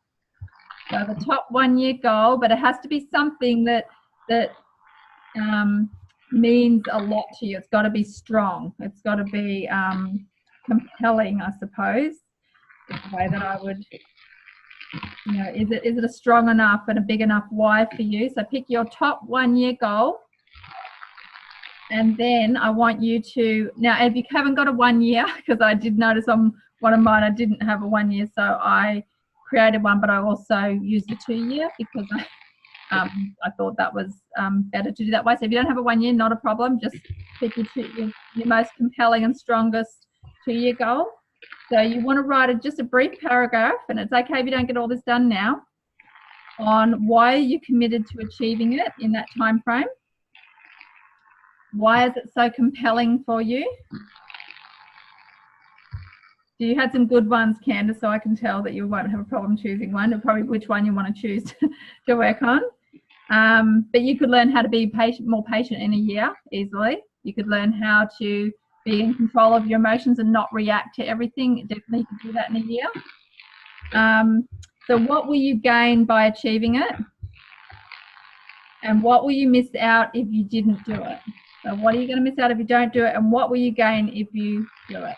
So the top 1 year goal, but it has to be something that means a lot to you. It's got to be strong. It's got to be compelling, I suppose. Is the way that I would, you know, is it a strong enough and a big enough why for you? So pick your top 1 year goal. And then I want you to, now if you haven't got a 1 year, because I did notice on one of mine I didn't have a 1 year, so I created one, but I also used the 2 year because I thought that was better to do that way. So if you don't have a 1 year, not a problem. Just pick your most compelling and strongest 2 year goal. So you want to write just a brief paragraph, and it's okay if you don't get all this done now, on why you committed to achieving it in that time frame. Why is it so compelling for you? You had some good ones, Candice, so I can tell that you won't have a problem choosing one, or probably which one you want to choose to work on. But you could learn how to be more patient in a year easily. You could learn how to be in control of your emotions and not react to everything. Definitely you could do that in a year. So what will you gain by achieving it? And what will you miss out if you didn't do it? So what are you going to miss out if you don't do it? And what will you gain if you do it?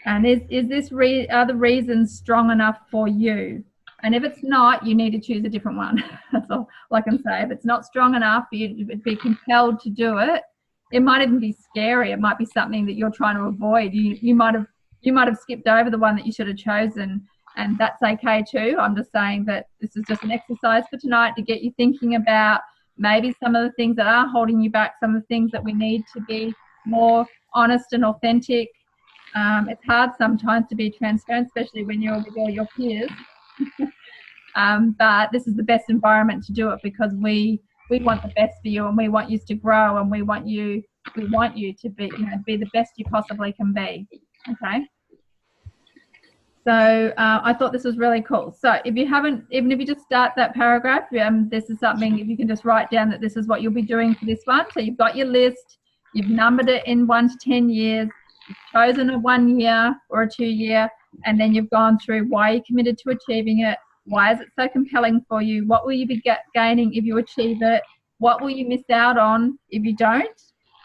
And are the reasons strong enough for you? And if it's not, you need to choose a different one. That's all I can say. If it's not strong enough for you to be compelled to do it, it might even be scary. It might be something that you're trying to avoid. You might have skipped over the one that you should have chosen, and that's okay too. I'm just saying that this is just an exercise for tonight to get you thinking about maybe some of the things that are holding you back, some of the things that we need to be more honest and authentic. It's hard sometimes to be transparent, especially when you're with all your peers. But this is the best environment to do it because we want the best for you, and we want you to grow, and we want you to be, be the best you possibly can be. Okay. So I thought this was really cool. So if you haven't, even if you just start that paragraph, this is something, if you can just write down that this is what you'll be doing for this one. So you've got your list, you've numbered it in 1 to 10 years, you've chosen a 1 year or a 2 year, and then you've gone through why you committed to achieving it, why is it so compelling for you, what will you be gaining if you achieve it, what will you miss out on if you don't,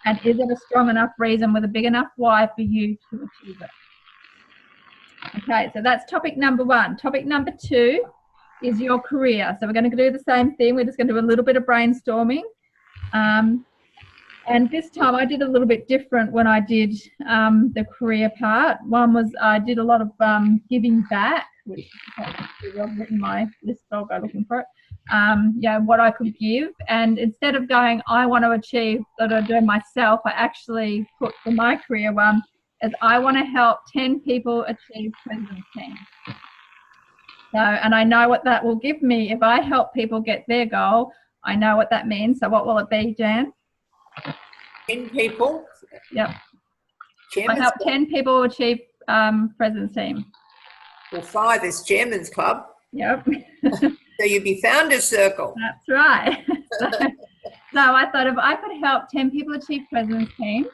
and is it a strong enough reason with a big enough why for you to achieve it. Okay, so that's topic number 1. Topic number 2 is your career. So we're going to do the same thing. We're just going to do a little bit of brainstorming. And this time I did a little bit different when I did the career part. One was I did a lot of giving back, which wasn't in my list, I'll go looking for it. What I could give. And instead of going, I want to achieve that I do myself, I actually put for my career one, is I want to help 10 people achieve President's Team. So, and I know what that will give me. If I help people get their goal, I know what that means. So what will it be, Jan? 10 people. Yep. Chairman's I help Club. 10 people achieve President's Team. Well, 5 is Chairman's Club. Yep. So you'd be Founders Circle. That's right. So I thought if I could help 10 people achieve President's Team,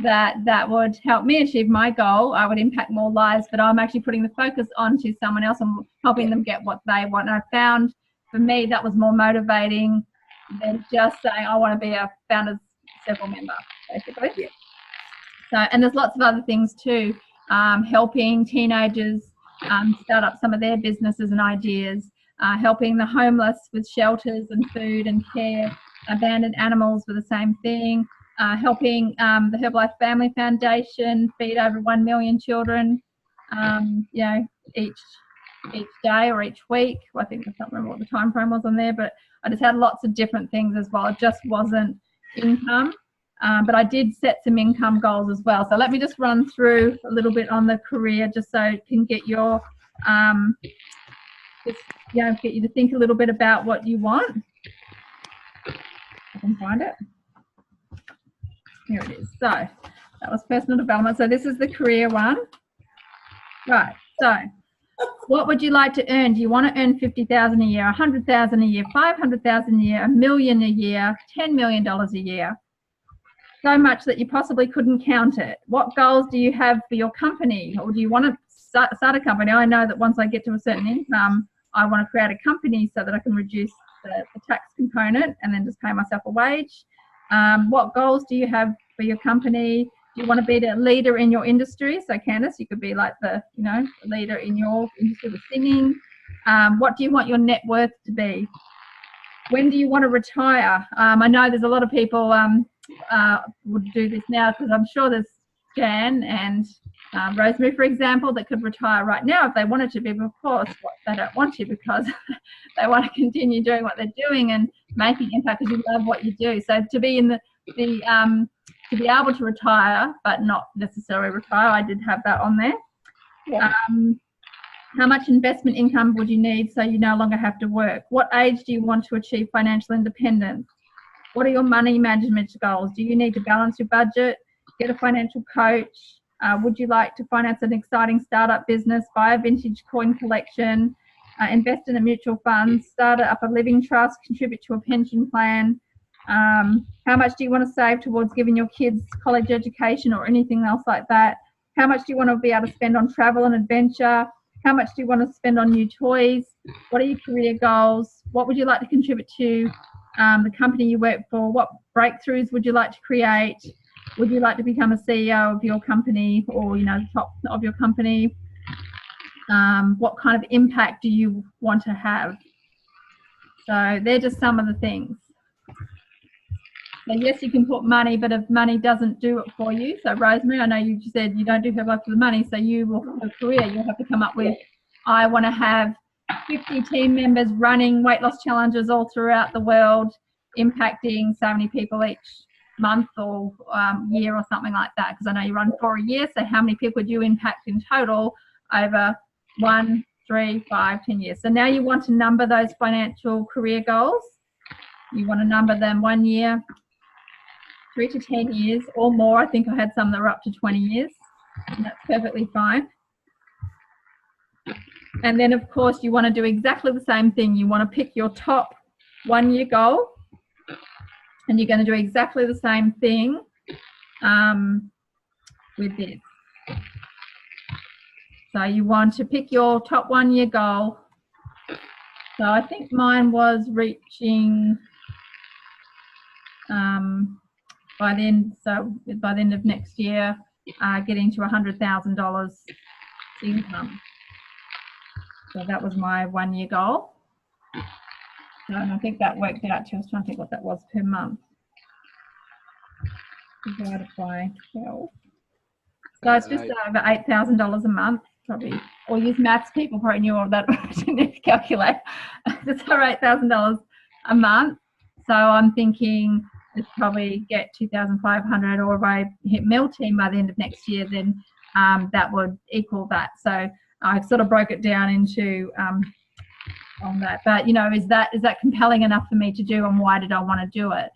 that would help me achieve my goal. I would impact more lives, but I'm actually putting the focus onto someone else and helping them get what they want. And I found for me that was more motivating than just saying I want to be a Founders Circle member, basically. Yeah. So, and there's lots of other things too, helping teenagers start up some of their businesses and ideas, helping the homeless with shelters and food and care, abandoned animals with the same thing, helping the Herbalife Family Foundation feed over 1 million children, each day or each week. I think I can't remember what the time frame was on there, but I just had lots of different things as well. It just wasn't income, but I did set some income goals as well. So let me just run through a little bit on the career, just so it can get your get you to think a little bit about what you want. I can find it. Here it is. So that was personal development. So this is the career one. Right. So what would you like to earn? Do you want to earn $50,000 a year, $100,000 a year, $500,000 a year, $1 million a year, $10 million a year? So much that you possibly couldn't count it. What goals do you have for your company? Or do you want to start a company? I know that once I get to a certain income, I want to create a company so that I can reduce the tax component and then just pay myself a wage. What goals do you have for your company? Do you want to be the leader in your industry? So Candice, you could be like the leader in your industry with singing. What do you want your net worth to be? When do you want to retire? I know there's a lot of people would do this now, because I'm sure there's Jan and Rosemary, for example, that could retire right now if they wanted to, but of course they don't want to, because they want to continue doing what they're doing and making impact because you love what you do. So to be in to be able to retire but not necessarily retire, I did have that on there. Yeah. How much investment income would you need so you no longer have to work? What age do you want to achieve financial independence? What are your money management goals? Do you need to balance your budget, get a financial coach? Would you like to finance an exciting startup business, buy a vintage coin collection, invest in a mutual fund, start up a living trust, contribute to a pension plan? How much do you want to save towards giving your kids college education or anything else like that? How much do you want to be able to spend on travel and adventure? How much do you want to spend on new toys? What are your career goals? What would you like to contribute to the company you work for? What breakthroughs would you like to create? Would you like to become a CEO of your company, or the top of your company? What kind of impact do you want to have? So they're just some of the things. So yes, you can put money, but if money doesn't do it for you, so Rosemary, I know you said you don't do Herbalife for the money, so you will, for a career, you'll have to come up with, I want to have 50 team members running weight loss challenges all throughout the world, impacting so many people each month or year or something like that, because I know you run for a year, so how many people would you impact in total over 1, 3, 5, 10 years? So now you want to number those financial career goals. You want to number them 1 year, 3 to 10 years or more. I think I had some that were up to 20 years, and that's perfectly fine. And then of course you want to do exactly the same thing. You want to pick your top 1 year goal, and you're going to do exactly the same thing with this. So you want to pick your top 1 year goal. So I think mine was reaching by the end of next year, getting to $100,000 income. So that was my 1 year goal. So, and I think that worked out to, I was trying to think what that was per month. Divided by 12. So it's just over $8,000 a month, probably. Or use maths, people probably knew all that. I didn't need to calculate. Just over $8,000 a month. So I'm thinking it's probably get 2,500, or if I hit Mill Team by the end of next year, then that would equal that. So I sort of broke it down into on that. But is that compelling enough for me to do, and why did I want to do it?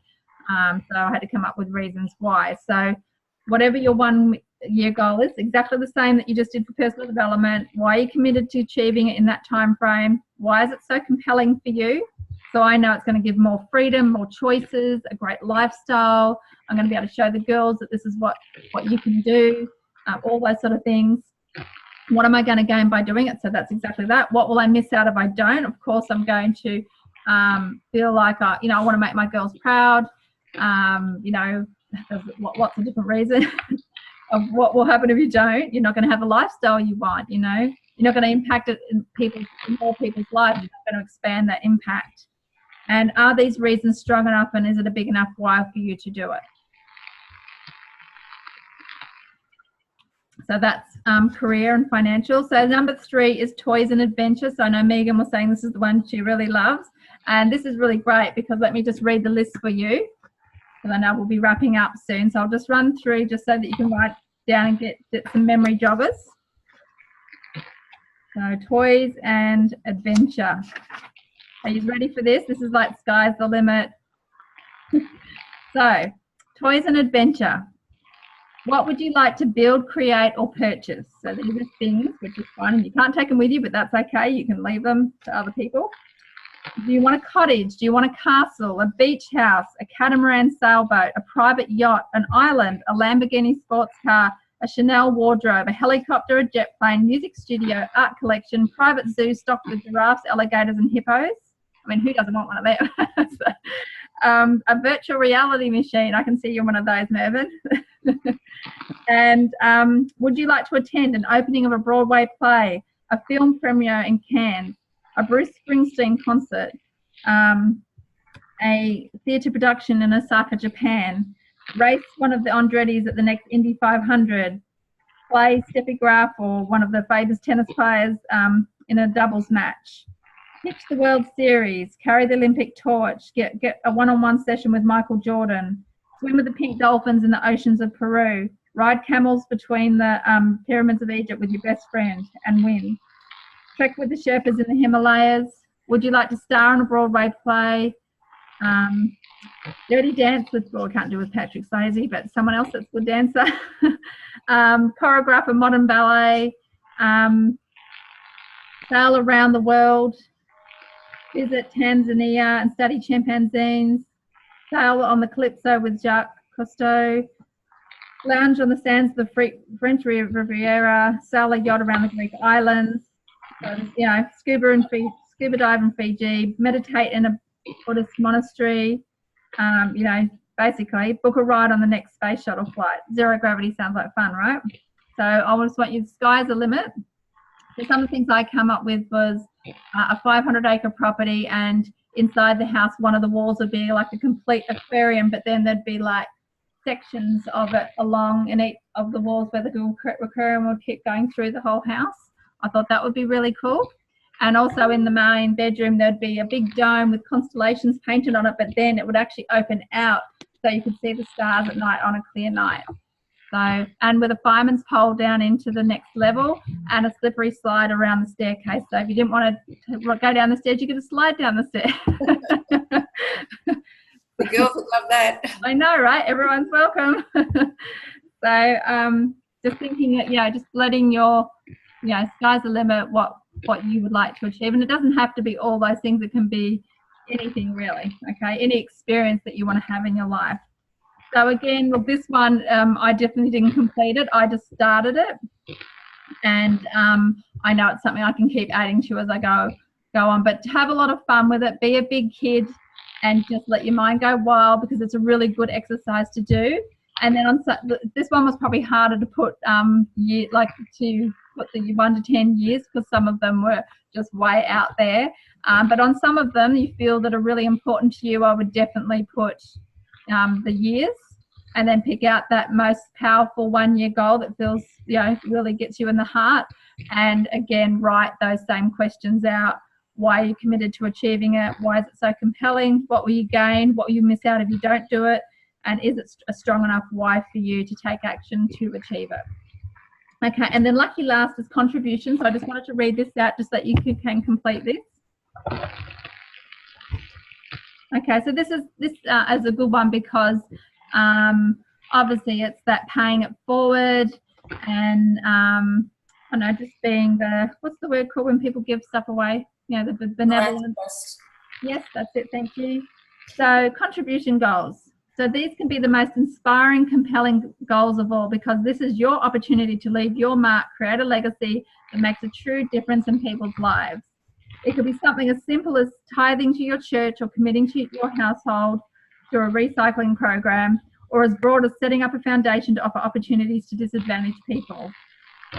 So I had to come up with reasons why. So whatever your 1 year goal is exactly the same that you just did for personal development. Why are you committed to achieving it in that time frame? Why is it so compelling for you? So I know it's going to give more freedom, more choices, a great lifestyle. I'm going to be able to show the girls that this is what you can do, all those sort of things. What am I going to gain by doing it? So that's exactly that. What will I miss out if I don't? Of course, I'm going to feel like, I want to make my girls proud. There's lots of different reasons of what will happen if you don't. You're not going to have the lifestyle you want, You're not going to impact it in more people's lives. You're not going to expand that impact. And are these reasons strong enough, and is it a big enough why for you to do it? So that's career and financial. So number 3 is toys and adventure. So I know Megan was saying this is the one she really loves. And this is really great because let me just read the list for you. Because I know we'll be wrapping up soon. So I'll just run through just so that you can write down and get some memory joggers. So toys and adventure. Are you ready for this? This is like sky's the limit. So toys and adventure. What would you like to build, create, or purchase? So these are things, which is fine. And you can't take them with you, but that's okay. You can leave them to other people. Do you want a cottage? Do you want a castle, a beach house, a catamaran sailboat, a private yacht, an island, a Lamborghini sports car, a Chanel wardrobe, a helicopter, a jet plane, music studio, art collection, private zoo stocked with giraffes, alligators, and hippos? I mean, who doesn't want one of them? A virtual reality machine. I can see you're one of those, Mervyn. And would you like to attend an opening of a Broadway play, a film premiere in Cannes, a Bruce Springsteen concert, a theatre production in Osaka, Japan, race one of the Andrettis at the next Indy 500, play Steffi Graf or one of the famous tennis players in a doubles match, pitch the World Series, carry the Olympic torch, get a one-on-one session with Michael Jordan, swim with the pink dolphins in the oceans of Peru, ride camels between the pyramids of Egypt with your best friend and win, trek with the Sherpas in the Himalayas. Would you like to star in a Broadway play? Dirty dance with, well, I can't do with Patrick Swayze, but someone else that's a good dancer. Choreograph a modern ballet. Sail around the world. Visit Tanzania and study chimpanzees. Sail on the Calypso with Jacques Cousteau. Lounge on the sands of the French Riviera. Sail a yacht around the Greek islands. Scuba dive in Fiji. Meditate in a Buddhist monastery. Basically book a ride on the next space shuttle flight. Zero gravity sounds like fun, right? So I just want you, the sky's the limit. So some of the things I come up with was a 500-acre property, and inside the house, one of the walls would be like a complete aquarium, but then there'd be like sections of it along in each of the walls where the aquarium would keep going through the whole house. I thought that would be really cool. And also in the main bedroom, there'd be a big dome with constellations painted on it, but then it would actually open out so you could see the stars at night on a clear night. So, and with a fireman's pole down into the next level and a slippery slide around the staircase. So if you didn't want to go down the stairs, you could just slide down the stairs. The girls would love that. I know, right? Everyone's welcome. So just thinking, just letting your, sky's the limit, what you would like to achieve. And it doesn't have to be all those things. It can be anything really, okay? Any experience that you want to have in your life. So again, look, this one, I definitely didn't complete it. I just started it. And I know it's something I can keep adding to as I go on. But to have a lot of fun with it, be a big kid and just let your mind go wild, because it's a really good exercise to do. And then this one was probably harder to put to put the 1 to 10 years, because some of them were just way out there. But on some of them you feel that are really important to you, I would definitely put the years, and then pick out that most powerful 1 year goal that feels, really gets you in the heart. And again, write those same questions out. Why are you committed to achieving it? Why is it so compelling? What will you gain? What will you miss out if you don't do it? And is it a strong enough why for you to take action to achieve it? Okay, and then lucky last is contribution. So I just wanted to read this out just so that you can complete this. Okay, so this is a good one because obviously it's that paying it forward. and I don't know, just being the, what's the word called when people give stuff away? You know, the benevolent. Yes, that's it. Thank you. So contribution goals. So these can be the most inspiring, compelling goals of all, because this is your opportunity to leave your mark, create a legacy that makes a true difference in people's lives. It could be something as simple as tithing to your church or committing to your household through a recycling program, or as broad as setting up a foundation to offer opportunities to disadvantaged people.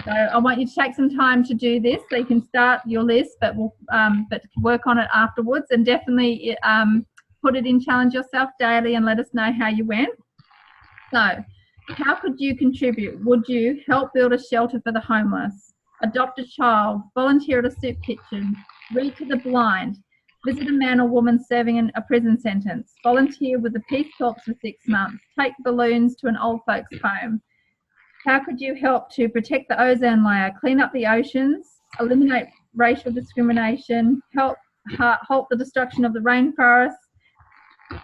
So I want you to take some time to do this, so you can start your list, but work on it afterwards, and definitely put it in, challenge yourself daily, and let us know how you went. So how could you contribute? Would you help build a shelter for the homeless, adopt a child, volunteer at a soup kitchen, read to the blind, visit a man or woman serving in a prison sentence, volunteer with the Peace Corps for 6 months, take balloons to an old folks home? How could you help to protect the ozone layer, clean up the oceans, eliminate racial discrimination, help halt the destruction of the rainforest?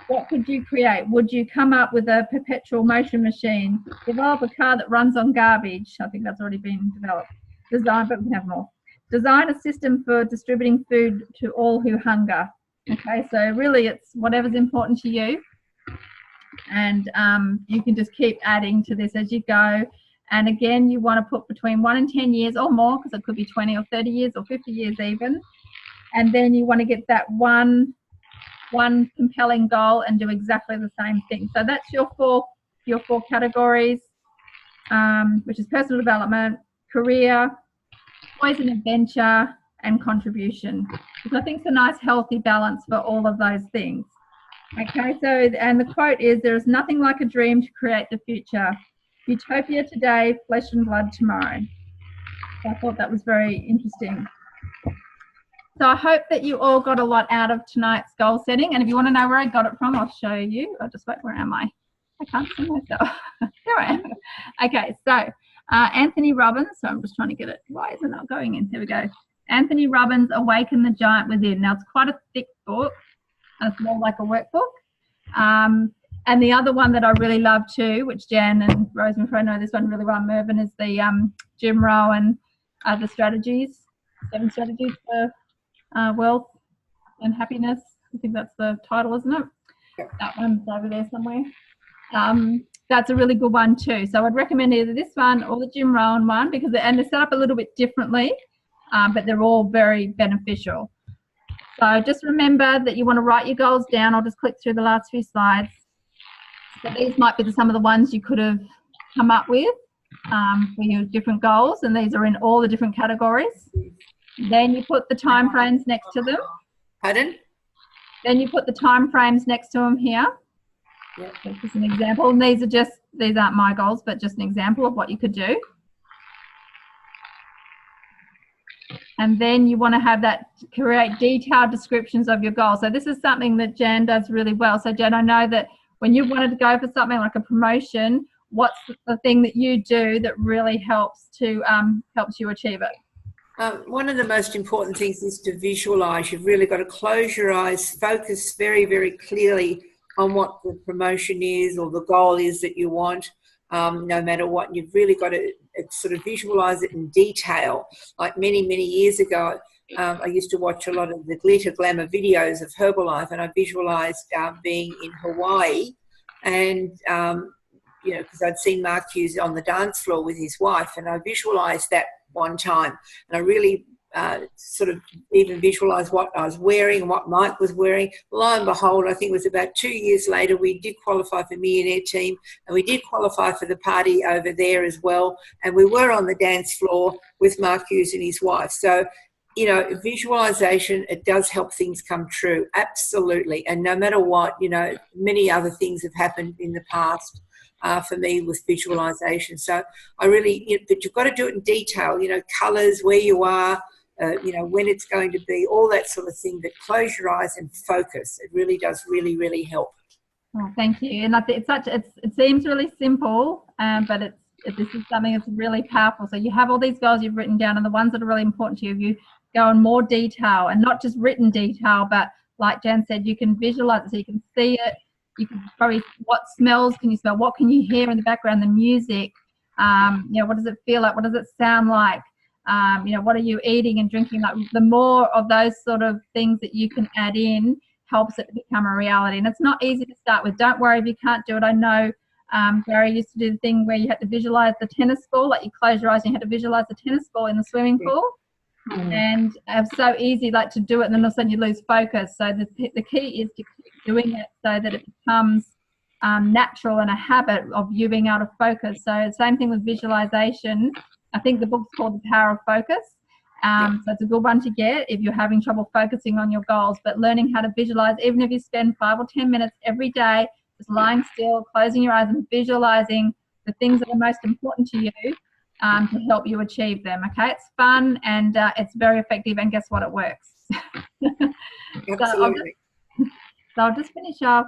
What could you create? Would you come up with a perpetual motion machine, develop a car that runs on garbage? I think that's already been developed. Design, but we can have more. Design a system for distributing food to all who hunger. Okay, so really it's whatever's important to you. And you can just keep adding to this as you go. And again, you want to put between 1 and 10 years or more, because it could be 20 or 30 years or 50 years even. And then you want to get that one compelling goal and do exactly the same thing. So that's your four categories, which is personal development, career, toys and adventure, and contribution. Because I think it's a nice healthy balance for all of those things. Okay, so, and the quote is, there is nothing like a dream to create the future. Utopia today, flesh and blood tomorrow. So I thought that was very interesting. So I hope that you all got a lot out of tonight's goal setting. And if you want to know where I got it from, I'll show you. I'll just wait, where am I? I can't see myself. There I am. Okay, so Anthony Robbins. So I'm just trying to get it. Why is it not going in? Here we go. Anthony Robbins, Awaken the Giant Within. Now, it's quite a thick book. It's more like a workbook. And the other one that I really love too, which Jan and Rosemary probably know this one really well, Mervyn, is the Jim Rohn and the strategies, 7 strategies for wealth and happiness. I think that's the title, isn't it? Yep. That one's over there somewhere. That's a really good one too. So I'd recommend either this one or the Jim Rohn one, because they're set up a little bit differently, but they're all very beneficial. So just remember that you want to write your goals down. I'll just click through the last few slides. So these might be some of the ones you could have come up with for your different goals, and these are in all the different categories. Then you put the time frames next to them. Pardon? Then you put the time frames next to them here. Yep. This is an example. And these aren't my goals, but just an example of what you could do. And then you want to have that, create detailed descriptions of your goals. So this is something that Jan does really well. So Jan, I know that when you wanted to go for something like a promotion, what's the thing that you do that really helps you achieve it? One of the most important things is to visualize. You've really got to close your eyes, focus very, very clearly on what the promotion is or the goal is that you want, no matter what. You've really got to sort of visualize it in detail. Like many, many years ago, I used to watch a lot of the glitter glamour videos of Herbalife, and I visualized being in Hawaii, and because I'd seen Mark Hughes on the dance floor with his wife, and I visualized that one time, and I really sort of even visualized what I was wearing and what Mike was wearing. Lo and behold, I think it was about 2 years later, we did qualify for Millionaire Team, and we did qualify for the party over there as well, and we were on the dance floor with Mark Hughes and his wife. So visualization, it does help things come true, absolutely. And no matter what, many other things have happened in the past for me with visualization. So I really, but you've got to do it in detail, colours, where you are, when it's going to be, all that sort of thing. But close your eyes and focus. It really does really, really help. Oh, thank you. And I think it seems really simple, but this is something that's really powerful. So you have all these goals you've written down, and the ones that are really important to you go in more detail, and not just written detail, but like Jan said, you can visualize it, so you can see it. You can probably, what smells can you smell? What can you hear in the background? The music. You know, what does it feel like? What does it sound like? You know, what are you eating and drinking? Like, the more of those sort of things that you can add in helps it become a reality. And it's not easy to start with. Don't worry if you can't do it. I know Gary used to do the thing where you had to visualize the tennis ball, like you close your eyes and you had to visualize the tennis ball in the swimming pool. And it's so easy, like, to do it, and then all of a sudden you lose focus. So the key is to keep doing it so that it becomes natural and a habit of you being able to focus. So same thing with visualization. I think the book's called The Power of Focus. So it's a good one to get if you're having trouble focusing on your goals. But learning how to visualize, even if you spend 5 or 10 minutes every day just lying still, closing your eyes and visualizing the things that are most important to you to help you achieve them. Okay, it's fun and it's very effective, and guess what? It works. Absolutely. So I'll just finish off.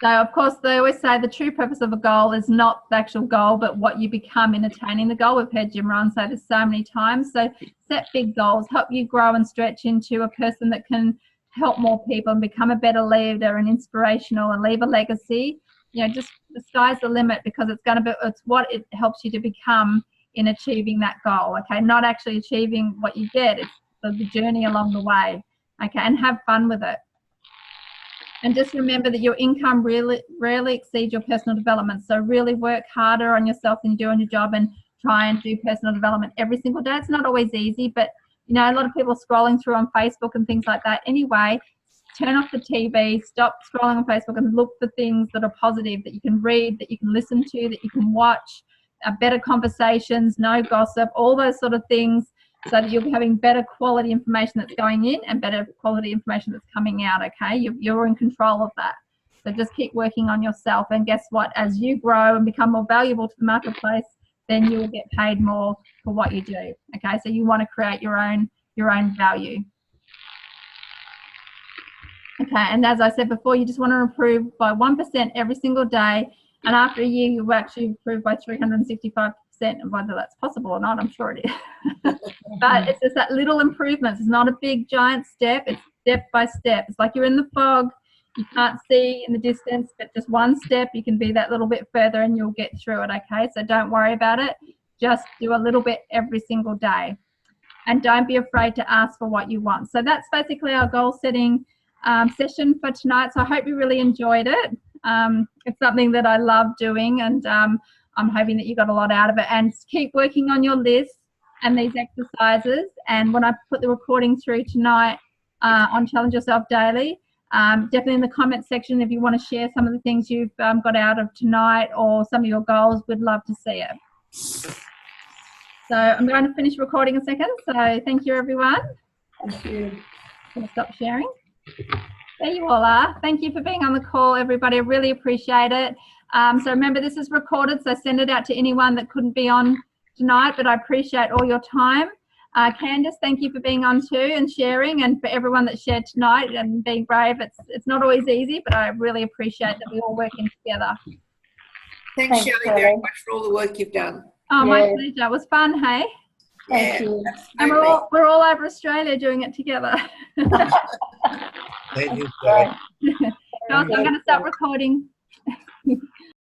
So, of course, they always say the true purpose of a goal is not the actual goal, but what you become in attaining the goal. We've heard Jim Rohn say this so many times. So set big goals, help you grow and stretch into a person that can help more people and become a better leader and inspirational and leave a legacy. You know, just the sky's the limit, because it's what it helps you to become in achieving that goal. Okay, not actually achieving what you get. It's the journey along the way. Okay, and have fun with it. And just remember that your income rarely exceeds your personal development. So really work harder on yourself than you do on your job, and try and do personal development every single day. It's not always easy, but you know, a lot of people are scrolling through on Facebook and things like that. Anyway, turn off the TV, stop scrolling on Facebook, and look for things that are positive, that you can read, that you can listen to, that you can watch, better conversations, no gossip, all those sort of things, so that you're having better quality information that's going in and better quality information that's coming out. Okay, you're in control of that. So just keep working on yourself, and guess what? As you grow and become more valuable to the marketplace, then you will get paid more for what you do. Okay, so you want to create your own value. Okay, and as I said before, you just want to improve by 1% every single day, and after a year, you will actually improve by 365%. And whether that's possible or not, I'm sure it is. But it's just that little improvements. It's not a big giant step. It's step by step. It's like you're in the fog. You can't see in the distance, but just one step, you can be that little bit further and you'll get through it. Okay, so don't worry about it. Just do a little bit every single day, and don't be afraid to ask for what you want. So that's basically our goal setting session for tonight. So I hope you really enjoyed it. It's something that I love doing, and I'm hoping that you got a lot out of it. And keep working on your list and these exercises. And when I put the recording through tonight on Challenge Yourself Daily, definitely in the comment section, if you want to share some of the things you've got out of tonight or some of your goals, we'd love to see it. So I'm going to finish recording a second. So thank you, everyone. Thank you. I'm going to stop sharing. There you all are. Thank you for being on the call, everybody. I really appreciate it. So remember, this is recorded, so send it out to anyone that couldn't be on tonight, but I appreciate all your time. Candice, thank you for being on too and sharing, and for everyone that shared tonight and being brave. It's not always easy, but I really appreciate that we're all working together. Thanks, Shelley, very much for all the work you've done. Oh, my pleasure. It was fun, hey? Thank you. And we're all over Australia doing it together. Thank you, Shelley. I'm going to stop recording.